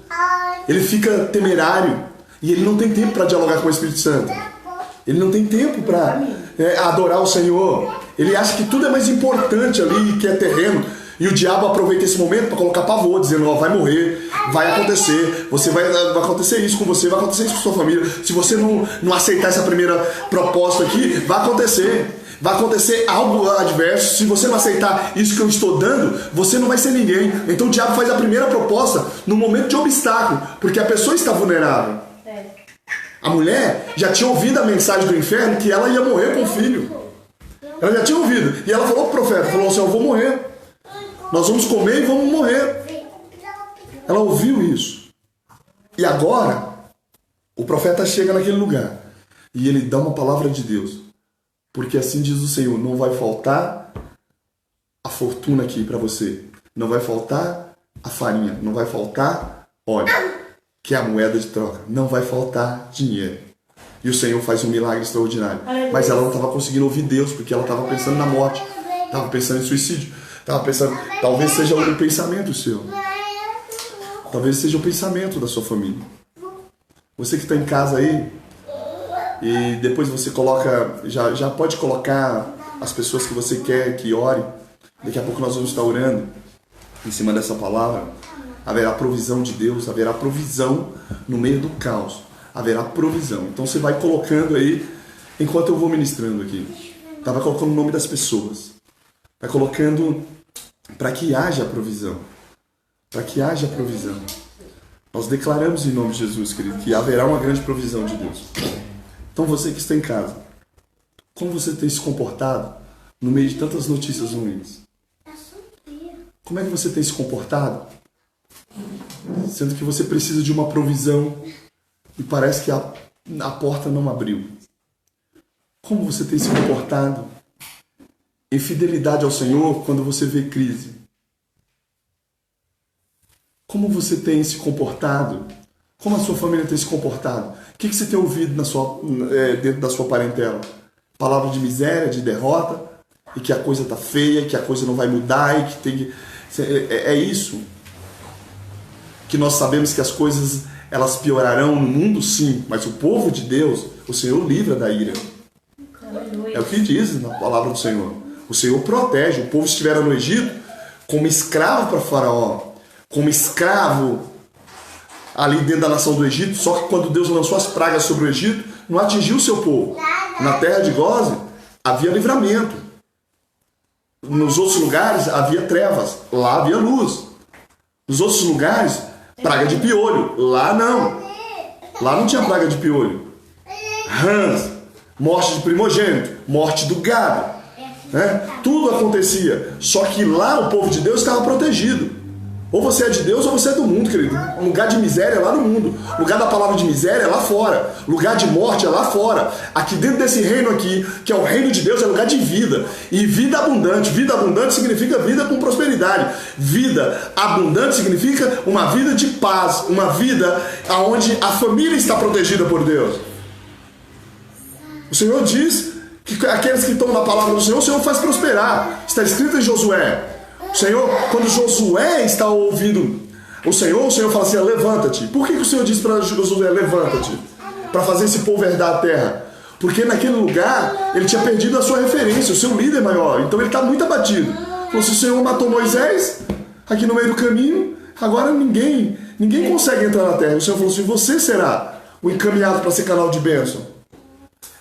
Speaker 1: ele fica temerário e ele não tem tempo para dialogar com o Espírito Santo. Ele não tem tempo para adorar o Senhor. Ele acha que tudo é mais importante ali, que é terreno. E o diabo aproveita esse momento para colocar pavor, dizendo, vai morrer, vai acontecer, vai acontecer isso com você, vai acontecer isso com sua família. Se você não aceitar essa primeira proposta aqui, vai acontecer algo adverso. Se você não aceitar isso que eu estou dando, você não vai ser ninguém. Então o diabo faz a primeira proposta no momento de obstáculo, porque a pessoa está vulnerável. A mulher já tinha ouvido a mensagem do inferno que ela ia morrer com o filho. Ela já tinha ouvido. E ela falou pro profeta, falou assim, eu vou morrer. Nós vamos comer e vamos morrer. Ela ouviu isso. E agora, o profeta chega naquele lugar e ele dá uma palavra de Deus. Porque assim diz o Senhor, não vai faltar a fortuna aqui para você. Não vai faltar a farinha. Não vai faltar óleo, que é a moeda de troca. Não vai faltar dinheiro. E o Senhor faz um milagre extraordinário. Mas ela não estava conseguindo ouvir Deus, porque ela estava pensando na morte. Estava pensando em suicídio. Estava pensando, talvez seja o pensamento seu. Talvez seja o pensamento da sua família. Você que está em casa aí, e depois você coloca, já pode colocar as pessoas que você quer que ore. Daqui a pouco nós vamos estar orando em cima dessa palavra. Haverá provisão de Deus, haverá provisão no meio do caos. Haverá provisão. Então você vai colocando aí, enquanto eu vou ministrando aqui, vai colocando o nome das pessoas. Vai colocando para que haja provisão. Para que haja provisão. Nós declaramos em nome de Jesus, querido, que haverá uma grande provisão de Deus. Então você que está em casa, como você tem se comportado no meio de tantas notícias ruins? Como é que você tem se comportado? Sendo que você precisa de uma provisão e parece que a porta não abriu. Como você tem se comportado em fidelidade ao Senhor quando você vê crise? Como você tem se comportado? Como a sua família tem se comportado? O que você tem ouvido dentro da sua parentela? Palavra de miséria, de derrota, e que a coisa está feia, que a coisa não vai mudar, e que tem que... É isso. Que nós sabemos que as coisas elas piorarão no mundo, sim, mas o povo de Deus, o Senhor livra da ira. É o que diz na palavra do Senhor. O Senhor protege. O povo estivera no Egito como escravo para Faraó, como escravo ali dentro da nação do Egito, só que quando Deus lançou as pragas sobre o Egito, não atingiu o seu povo. Na terra de Gósen havia livramento. Nos outros lugares havia trevas, lá havia luz. Nos outros lugares, praga de piolho, lá não. Lá não tinha praga de piolho. Rãs, morte de primogênito, morte do gado. Tudo acontecia. Só que lá o povo de Deus estava protegido. Ou você é de Deus ou você é do mundo, querido. O lugar de miséria é lá no mundo. O lugar da palavra de miséria é lá fora. O lugar de morte é lá fora. Aqui dentro desse reino aqui, que é o reino de Deus, é lugar de vida. E vida abundante. Vida abundante significa vida com prosperidade. Vida abundante significa uma vida de paz. Uma vida onde a família está protegida por Deus. O Senhor diz que aqueles que estão na palavra do Senhor, o Senhor faz prosperar. Está escrito em Josué. O Senhor, quando Josué está ouvindo o Senhor fala assim, levanta-te. Por que o Senhor diz para Josué, levanta-te? Para fazer esse povo herdar a terra. Porque naquele lugar, ele tinha perdido a sua referência, o seu líder maior. Então ele está muito abatido. Falou, se o Senhor matou Moisés, aqui no meio do caminho, agora ninguém consegue entrar na terra. O Senhor falou assim, você será o encaminhado para ser canal de bênção.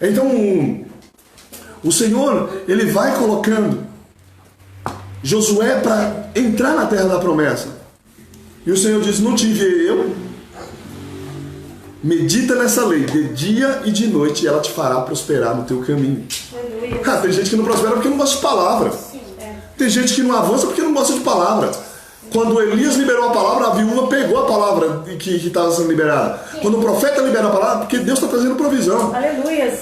Speaker 1: Então, o Senhor, ele vai colocando Josué para entrar na terra da promessa. E o Senhor diz, não te enviei eu? Medita nessa lei, de dia e de noite, e ela te fará prosperar no teu caminho. Tem gente que não prospera porque não gosta de palavra. Tem gente que não avança porque não gosta de palavra. Quando Elias liberou a palavra, a viúva pegou a palavra que estava sendo liberada. Quando o profeta libera a palavra, porque Deus está trazendo provisão.
Speaker 2: Aleluia.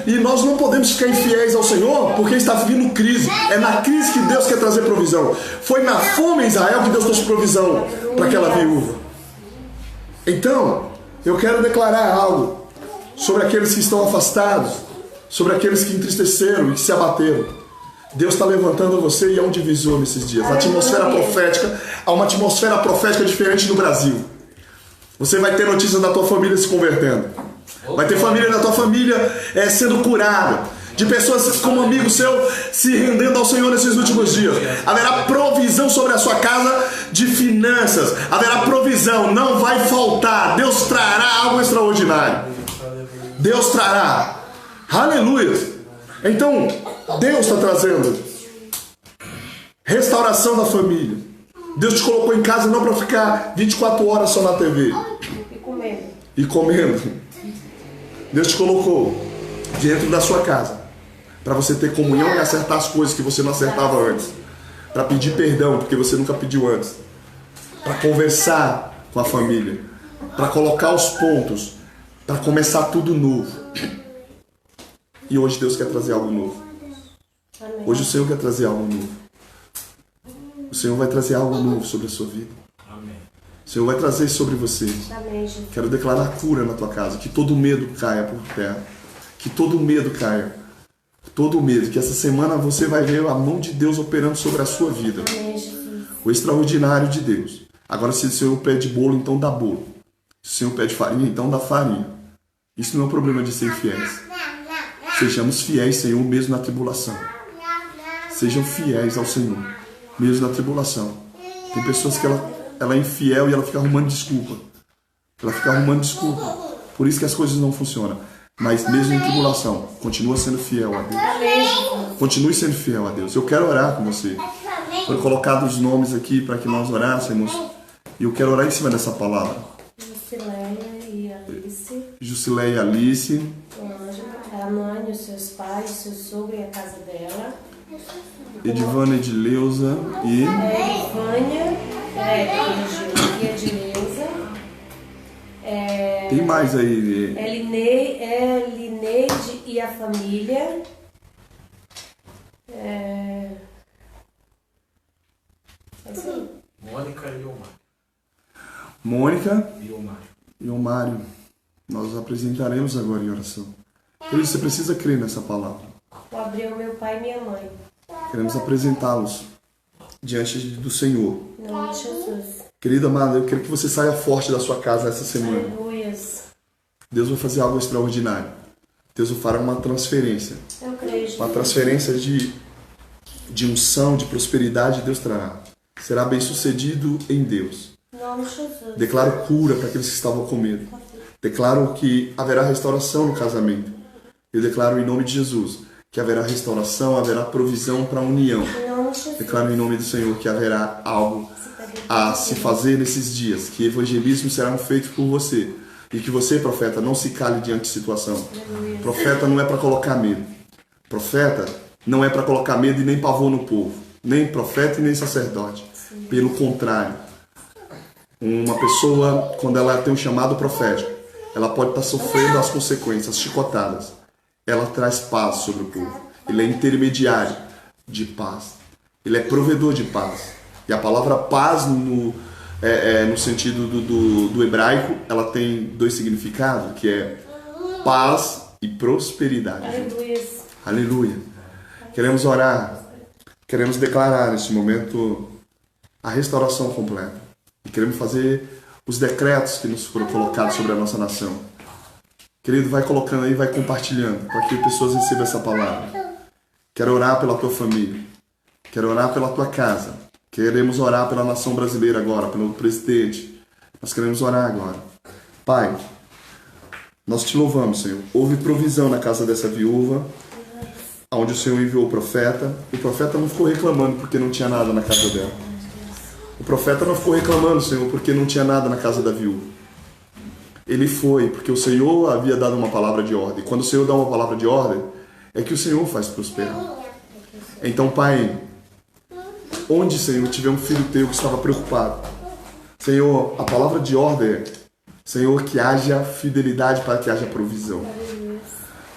Speaker 1: E nós não podemos ficar infiéis ao Senhor porque está vindo crise. É na crise que Deus quer trazer provisão. Foi na fome em Israel que Deus trouxe provisão para aquela viúva. Então, eu quero declarar algo sobre aqueles que estão afastados, sobre aqueles que entristeceram e que se abateram. Deus está levantando você e é um divisor nesses dias. A atmosfera profética, há uma atmosfera profética diferente no Brasil. Você vai ter notícias da tua família se convertendo. Vai ter família da tua família sendo curada. De pessoas como amigo seu se rendendo ao Senhor nesses últimos dias. Haverá provisão sobre a sua casa de finanças. Haverá provisão, não vai faltar. Deus trará algo extraordinário. Deus trará. Aleluia. Então, Deus está trazendo restauração da família. Deus te colocou em casa não para ficar 24 horas só na TV e comendo. Deus te colocou dentro da sua casa para você ter comunhão e acertar as coisas que você não acertava antes, para pedir perdão porque você nunca pediu antes, para conversar com a família, para colocar os pontos, para começar tudo novo. E hoje Deus quer trazer algo novo. Hoje o Senhor quer trazer algo novo. O Senhor vai trazer algo novo sobre a sua vida. O Senhor vai trazer sobre você. Quero declarar cura na tua casa. Que todo medo caia por terra. Que todo medo caia. Todo medo. Que essa semana você vai ver a mão de Deus operando sobre a sua vida. O extraordinário de Deus. Agora, se o Senhor pede bolo, então dá bolo. Se o Senhor pede farinha, então dá farinha. Isso não é um problema de ser fiéis. Sejamos fiéis, Senhor, mesmo na tribulação. Sejam fiéis ao Senhor, mesmo na tribulação. Tem pessoas que ela é infiel e ela fica arrumando desculpa. Ela fica arrumando desculpa. Por isso que as coisas não funcionam. Mas mesmo em tribulação, continua sendo fiel a Deus. Continue sendo fiel a Deus. Eu quero orar com você. Foram colocados os nomes aqui para que nós orássemos. E eu quero orar em cima dessa palavra. Jusileia e Alice.
Speaker 2: A Nani, os seus pais, o seu sogro e a casa dela.
Speaker 1: Edivânia, Edileuza e...
Speaker 2: Edivânia, e Edileuza.
Speaker 1: Tem mais aí.
Speaker 2: Lineide e a família. Assim.
Speaker 4: Mônica e o Mário.
Speaker 1: Mônica
Speaker 4: E
Speaker 1: o Mário. Nós apresentaremos agora em oração. Querido, você precisa crer nessa palavra.
Speaker 2: O Abreu, meu pai e minha mãe.
Speaker 1: Queremos apresentá-los diante do Senhor.
Speaker 2: Em nome de Jesus.
Speaker 1: Querida amada, eu quero que você saia forte da sua casa essa semana.
Speaker 2: Aleluias.
Speaker 1: Deus vai fazer algo extraordinário. Deus vai fará uma transferência.
Speaker 2: Eu creio, Jesus.
Speaker 1: Uma transferência de unção, de prosperidade, Deus trará. Será bem sucedido em Deus.
Speaker 2: Em nome de Jesus.
Speaker 1: Declaro cura para aqueles que estavam com medo. Declaro que haverá restauração no casamento. Eu declaro em nome de Jesus que haverá restauração, haverá provisão para a união. Declaro em nome do Senhor que haverá algo a se fazer nesses dias, que evangelismo será feito por você. E que você, profeta, não se cale diante de situação. Profeta não é para colocar medo. Profeta não é para colocar medo e nem pavor no povo. Nem profeta e nem sacerdote. Pelo contrário. Uma pessoa, quando ela tem um chamado profético, ela pode estar sofrendo as consequências, as chicotadas. Ela traz paz sobre o povo. Ele é intermediário de paz. Ele é provedor de paz. E a palavra paz, no sentido do hebraico, ela tem dois significados, que é paz e prosperidade.
Speaker 2: Aleluia.
Speaker 1: Aleluia. Queremos orar, queremos declarar neste momento a restauração completa. E queremos fazer os decretos que nos foram colocados sobre a nossa nação. Querido, vai colocando aí, vai compartilhando, para que pessoas recebam essa palavra. Quero orar pela tua família. Quero orar pela tua casa. Queremos orar pela nação brasileira agora, pelo presidente. Nós queremos orar agora. Pai, nós te louvamos, Senhor. Houve provisão na casa dessa viúva, onde o Senhor enviou o profeta. O profeta não ficou reclamando porque não tinha nada na casa dela. O profeta não ficou reclamando, Senhor, porque não tinha nada na casa da viúva. Ele foi porque o Senhor havia dado uma palavra de ordem. Quando o Senhor dá uma palavra de ordem, é que o Senhor faz prosperar. Então, Pai, onde, Senhor, tiver um filho teu que estava preocupado, Senhor, a palavra de ordem é, Senhor, que haja fidelidade para que haja provisão.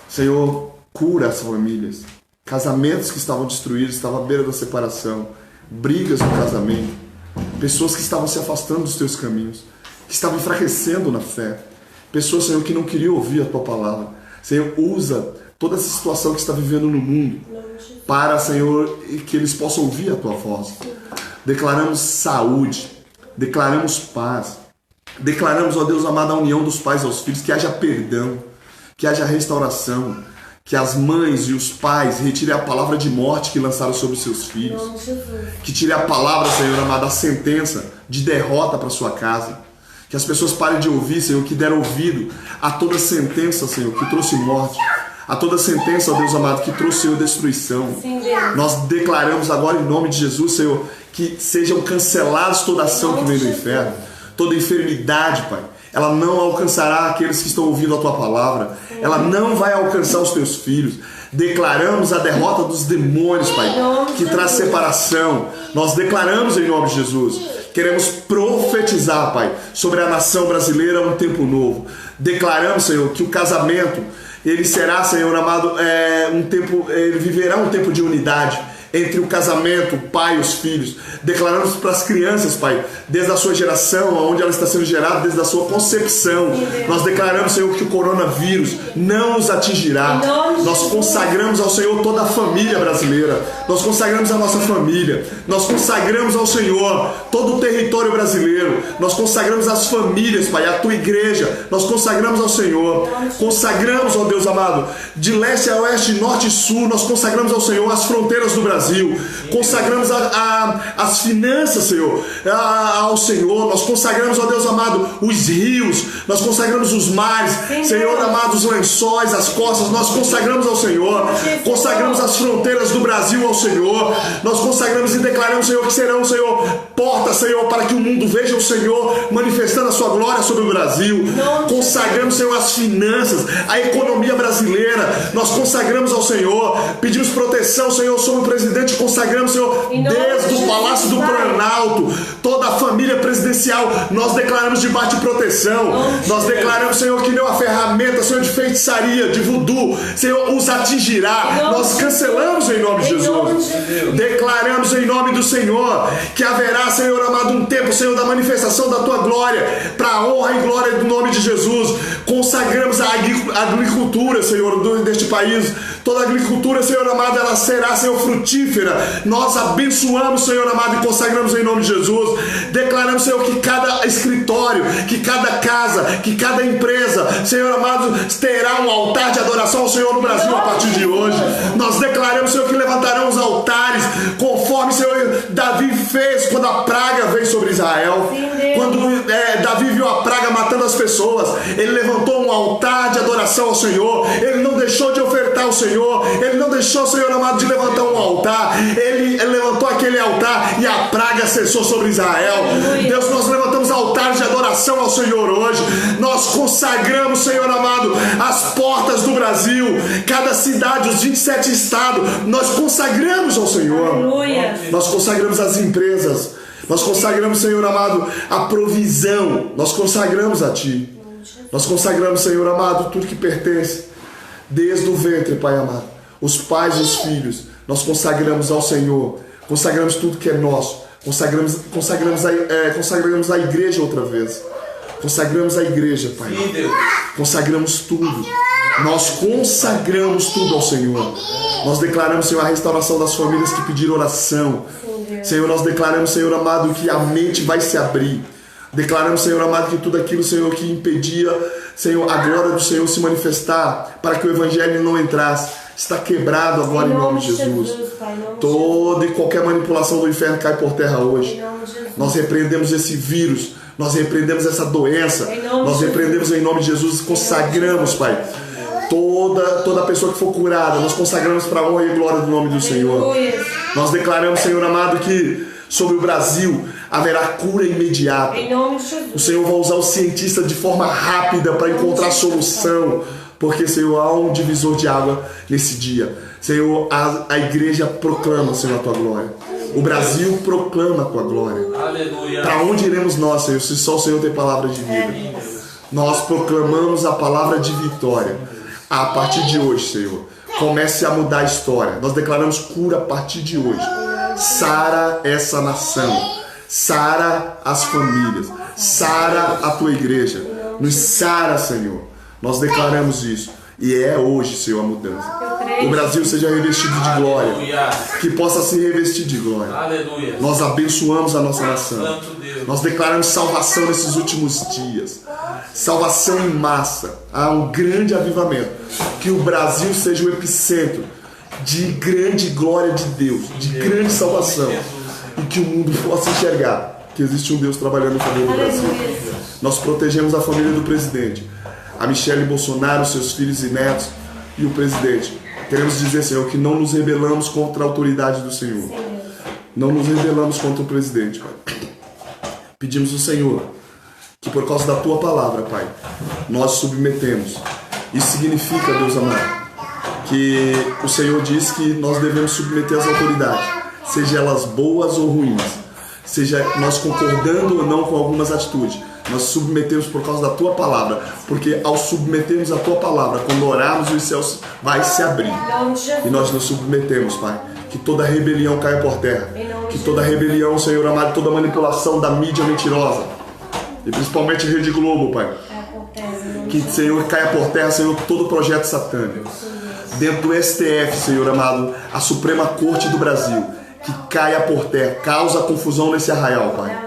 Speaker 1: Senhor, cura as famílias. Casamentos que estavam destruídos, estavam à beira da separação. Brigas no casamento. Pessoas que estavam se afastando dos teus caminhos. Que estavam enfraquecendo na fé. Pessoas, Senhor, que não queriam ouvir a tua palavra. Senhor, usa toda essa situação que está vivendo no mundo. Para, Senhor, que eles possam ouvir a Tua voz. Declaramos saúde, declaramos paz, declaramos, ó Deus amado, a união dos pais aos filhos, que haja perdão, que haja restauração, que as mães e os pais retirem a palavra de morte que lançaram sobre os seus filhos, que tire a palavra, Senhor amado, a sentença de derrota para sua casa, que as pessoas parem de ouvir, Senhor, que deram ouvido a toda sentença, Senhor, que trouxe morte, a toda sentença, ó Deus amado, que trouxe, Senhor, destruição.
Speaker 2: Sim, Deus.
Speaker 1: Nós declaramos agora em nome de Jesus, Senhor, que sejam canceladas toda ação que vem do inferno, toda enfermidade, Pai. Ela não alcançará aqueles que estão ouvindo a Tua palavra. Ela não vai alcançar os Teus filhos. Declaramos a derrota dos demônios, Pai, que traz separação. Nós declaramos em nome de Jesus. Queremos profetizar, Pai, sobre a nação brasileira um tempo novo. Declaramos, Senhor, que o casamento, ele será, Senhor amado, ele viverá um tempo de unidade entre o casamento, o pai e os filhos. Declaramos para as crianças, Pai, desde a sua geração, onde ela está sendo gerada, desde a sua concepção. Nós declaramos, Senhor, que o coronavírus não os atingirá. Nós consagramos ao Senhor toda a família brasileira. Nós consagramos a nossa família. Nós consagramos ao Senhor todo o território brasileiro. Nós consagramos as famílias, Pai, a Tua igreja. Nós consagramos ao Senhor. Consagramos, ó Deus amado, de leste a oeste, norte e sul. Nós consagramos ao Senhor as fronteiras do Brasil. Consagramos as finanças, Senhor, ao Senhor. Nós consagramos, ó Deus amado, os rios. Nós consagramos os mares, Senhor amado, os lençóis, as costas. Nós consagramos ao Senhor. Consagramos as fronteiras do Brasil ao Senhor. Nós consagramos e declaramos, Senhor, que serão, Senhor, portas, Senhor, para que o mundo veja o Senhor manifestando a sua glória sobre o Brasil. Consagramos, Senhor, as finanças, a economia brasileira. Nós consagramos ao Senhor. Pedimos proteção, Senhor, sobre o presidente. Consagramos, Senhor, desde o Palácio do Planalto, toda a família presidencial. Nós declaramos debaixo de proteção. Nós declaramos, Senhor, que nenhuma ferramenta, Senhor, de feitiçaria, de voodoo, Senhor, os atingirá. Nós cancelamos em nome de Jesus. Declaramos em nome do Senhor que haverá, Senhor amado, um tempo, Senhor, da manifestação da Tua glória, para a honra e glória do nome de Jesus. Consagramos a agricultura, Senhor, deste país. Toda a agricultura, Senhor amado, ela será, Senhor, frutífera. Nós abençoamos, Senhor amado, e consagramos em nome de Jesus. Declaramos, Senhor, que cada escritório, que cada casa, que cada empresa, Senhor amado, terá um altar de adoração ao Senhor no Brasil a partir de hoje. Nós declaramos, Senhor, que levantarão os altares conforme, Senhor, Davi fez quando a praga veio sobre Israel. Quando Davi viu a praga matando as pessoas, ele levantou um altar de adoração ao Senhor. Ele não deixou de ofertar ao Senhor. Ele não deixou, Senhor amado, de levantar um altar. Ele levantou aquele altar e a praga cessou sobre Israel. Deus, nós levantamos altares de adoração ao Senhor hoje. Nós consagramos, Senhor amado, as portas do Brasil, cada cidade, os 27 estados. Nós consagramos ao Senhor. Nós consagramos as empresas. Nós consagramos, Senhor amado, a provisão. Nós consagramos a Ti. Nós consagramos, Senhor amado, tudo que pertence, desde o ventre, Pai amado, os pais e os filhos. Nós consagramos ao Senhor. Consagramos tudo que é nosso. Consagramos a igreja outra vez. Consagramos a igreja, Pai. Consagramos tudo. Nós consagramos tudo ao Senhor. Nós declaramos, Senhor, a restauração das famílias que pediram oração. Senhor, nós declaramos, Senhor amado, que a mente vai se abrir. Declaramos, Senhor amado, que tudo aquilo, Senhor, que impedia, Senhor, a glória do Senhor se manifestar, para que o Evangelho não entrasse, está quebrado agora em nome de Jesus. Toda e qualquer manipulação do inferno cai por terra hoje. Nós repreendemos esse vírus, nós repreendemos essa doença, nós repreendemos em nome de Jesus e consagramos, Pai, toda pessoa que for curada, nós consagramos para a honra e glória do nome do Senhor. Nós declaramos, Senhor amado, que sobre o Brasil haverá cura imediata. O Senhor vai usar os cientistas de forma rápida para encontrar solução, porque, Senhor, há um divisor de água nesse dia. Senhor, a igreja proclama, Senhor, a Tua glória. O Brasil proclama a Tua glória.
Speaker 4: Aleluia.
Speaker 1: Para onde iremos nós, Senhor, se só o Senhor tem palavra de vida? Nós proclamamos a palavra de vitória. A partir de hoje, Senhor, comece a mudar a história. Nós declaramos cura a partir de hoje. Sara essa nação. Sara as famílias. Sara a Tua igreja. Nos sara, Senhor. Nós declaramos isso E é hoje, Senhor, a mudança.
Speaker 2: Eu
Speaker 1: O
Speaker 2: creio.
Speaker 1: Brasil seja revestido de glória.
Speaker 4: Aleluia.
Speaker 1: Que possa se revestir de glória.
Speaker 4: Aleluia.
Speaker 1: Nós abençoamos a nossa nação.
Speaker 4: Santo Deus.
Speaker 1: Nós declaramos salvação nesses últimos dias. Salvação em massa. Há um grande avivamento. Que o Brasil seja o epicentro de grande glória de Deus, de grande salvação. E que o mundo possa enxergar que existe um Deus trabalhando em favor do Brasil.
Speaker 2: Aleluia.
Speaker 1: Nós protegemos a família do presidente, a Michele Bolsonaro, seus filhos e netos e o presidente. Queremos dizer, Senhor, que não nos rebelamos contra a autoridade do Senhor. Não nos rebelamos contra o presidente, Pai. Pedimos ao Senhor que por causa da Tua palavra, Pai, nós submetemos. Isso significa, Deus amado, que o Senhor diz que nós devemos submeter as autoridades, seja elas boas ou ruins, seja nós concordando ou não com algumas atitudes. Nós submetemos por causa da Tua palavra, porque ao submetermos a Tua palavra, quando orarmos, os céus vai se abrir.
Speaker 2: Em nome de
Speaker 1: E
Speaker 2: Jesus.
Speaker 1: nós nos submetemos, Pai. Que toda rebelião caia por terra. Que toda rebelião, Senhor amado, toda manipulação da mídia mentirosa, e principalmente a Rede Globo, Pai.
Speaker 2: Acontece, em nome de
Speaker 1: Que,
Speaker 2: Jesus.
Speaker 1: Senhor, caia por terra, Senhor, todo projeto satânico. Dentro do STF, Senhor amado, a Suprema Corte do Brasil, que caia por terra, causa confusão nesse arraial, Pai.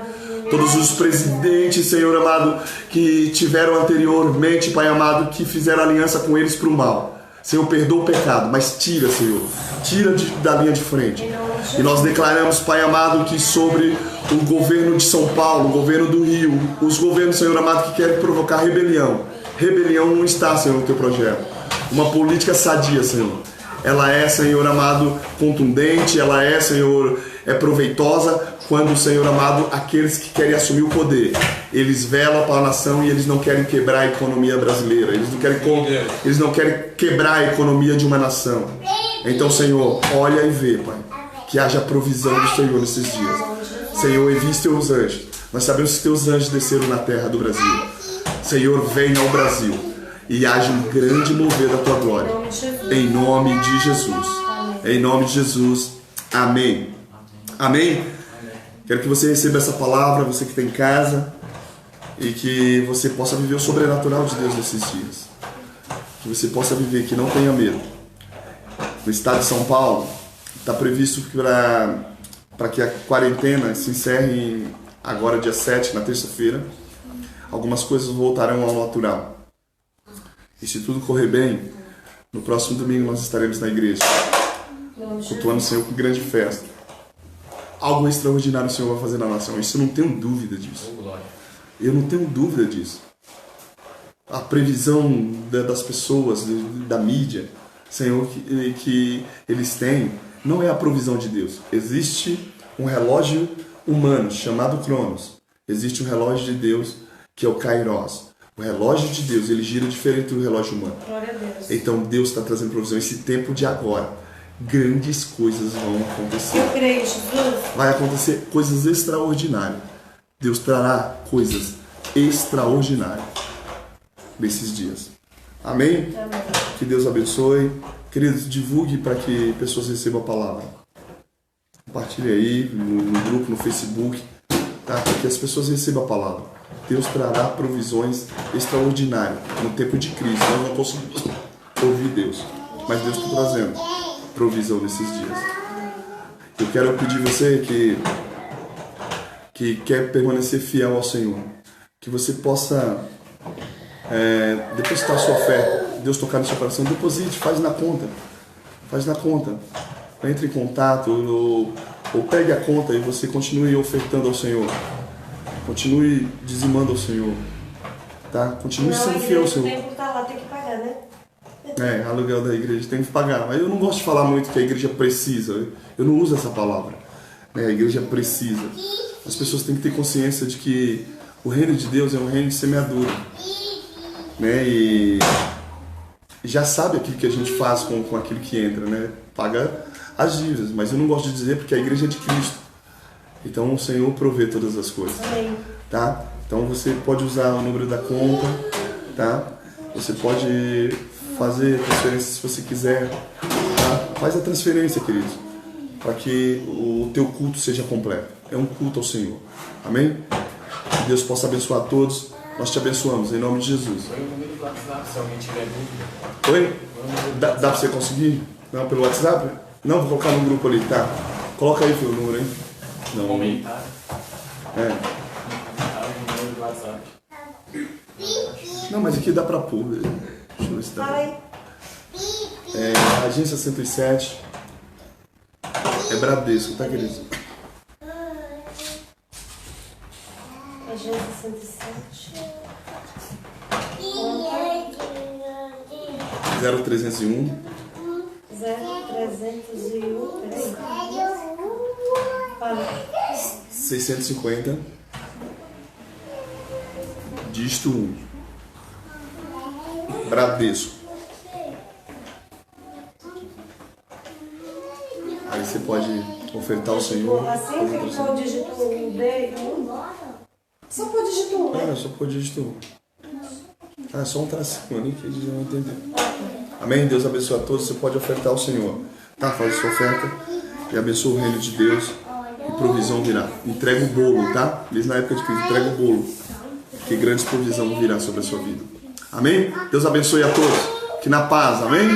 Speaker 1: Todos os presidentes, Senhor amado, que tiveram anteriormente, Pai amado, que fizeram aliança com eles para o mal. Senhor, perdoa o pecado, mas tira, Senhor, tira da linha de frente. E nós declaramos, Pai amado, que sobre o governo de São Paulo, o governo do Rio, os governos, Senhor amado, que querem provocar rebelião. Rebelião não está, Senhor, no teu projeto. Uma política sadia, Senhor. Ela é, Senhor amado, contundente, ela é, Senhor, proveitosa quando, Senhor amado, aqueles que querem assumir o poder, eles velam para a nação e eles não querem quebrar a economia brasileira, eles não querem quebrar a economia de uma nação. Então, Senhor, olha e vê, Pai, que haja provisão do Senhor nesses dias. Senhor, envie teus anjos. Nós sabemos que teus anjos desceram na terra do Brasil. Senhor, venha ao Brasil e haja um grande mover da tua glória. Em nome de Jesus. Em nome de Jesus. Amém. Amém? Quero que você receba essa palavra, você que está em casa, e que você possa viver o sobrenatural de Deus nesses dias. Que você possa viver, que não tenha medo. No estado de São Paulo, está previsto para que a quarentena se encerre agora dia 7, na terça-feira. Algumas coisas voltarão ao natural. E se tudo correr bem, no próximo domingo nós estaremos na igreja, cultuando o Senhor com grande festa. Algo extraordinário o Senhor vai fazer na nação. Isso eu não tenho dúvida disso. Eu não tenho dúvida disso. A previsão das pessoas, da mídia, Senhor, que eles têm, não é a provisão de Deus. Existe um relógio humano chamado Cronos. Existe um relógio de Deus que é o Kairos. O relógio de Deus, ele gira diferente do relógio humano.
Speaker 2: Glória a Deus.
Speaker 1: Então Deus está trazendo provisão. Esse tempo de agora, grandes coisas vão acontecer.
Speaker 2: Eu creio, Jesus.
Speaker 1: Vai acontecer coisas extraordinárias. Deus trará coisas extraordinárias nesses dias. Amém?
Speaker 2: Amém.
Speaker 1: Que Deus abençoe. Queridos, divulgue para que pessoas recebam a palavra. Compartilhe aí no grupo, no Facebook, tá? Para que as pessoas recebam a palavra. Deus trará provisões extraordinárias no tempo de crise. Nós não conseguimos ouvir Deus, mas Deus está trazendo provisão nesses dias. Eu quero pedir você que quer permanecer fiel ao Senhor, que você possa depositar sua fé, Deus tocar no seu coração, deposite, faz na conta, entre em contato ou pegue a conta e você continue ofertando ao Senhor, continue dizimando ao Senhor, tá? Continue sendo fiel ao Senhor.
Speaker 2: Tem que estar lá, tem que pagar, né?
Speaker 1: Aluguel da igreja tem que pagar, mas eu não gosto de falar muito que a igreja precisa, eu não uso essa palavra, né? A igreja precisa. As pessoas têm que ter consciência de que o reino de Deus é um reino de semeadura, né? E já sabe aquilo que a gente faz com aquilo que entra, né? Paga as dívidas, mas eu não gosto de dizer porque a igreja é de Cristo. Então o Senhor provê todas as coisas, tá? Então você pode usar o número da conta, tá? Você pode fazer transferência se você quiser, tá? Faz a transferência, queridos, para que o teu culto seja completo. É um culto ao Senhor, amém? Que Deus possa abençoar a todos Nós te abençoamos, em nome de Jesus.
Speaker 4: Foi o número do WhatsApp, se alguém tiver dúvida.
Speaker 1: Oi? Dá pra você conseguir? Não, pelo WhatsApp? Não, vou colocar no grupo ali, tá? Coloca aí, filho, o número, hein? Não.
Speaker 4: Comentário.
Speaker 1: É.
Speaker 4: O número do WhatsApp.
Speaker 1: Não, mas aqui dá pra pôr. Deixa eu ver se dá.
Speaker 2: Fala aí.
Speaker 1: Agência 107. É Bradesco, tá, querido?
Speaker 2: Agência 107.
Speaker 1: 0301
Speaker 2: 0301. Peraí. Fala.
Speaker 1: 650 dígito 1. Bradesco. Aí você pode ofertar ao Senhor.
Speaker 2: Assim que for dígito D, só pôr dígito 1, né?
Speaker 1: Só pôr dígito 1. Só um tracinho ali que eles vão entender. Amém? Deus abençoe a todos. Você pode ofertar ao Senhor. Tá? Faz a sua oferta e abençoa o reino de Deus. E provisão virá. Entrega o bolo, tá? Diz na época de crise, entrega o bolo. Que grandes provisão virá sobre a sua vida. Amém? Deus abençoe a todos. Que na paz. Amém?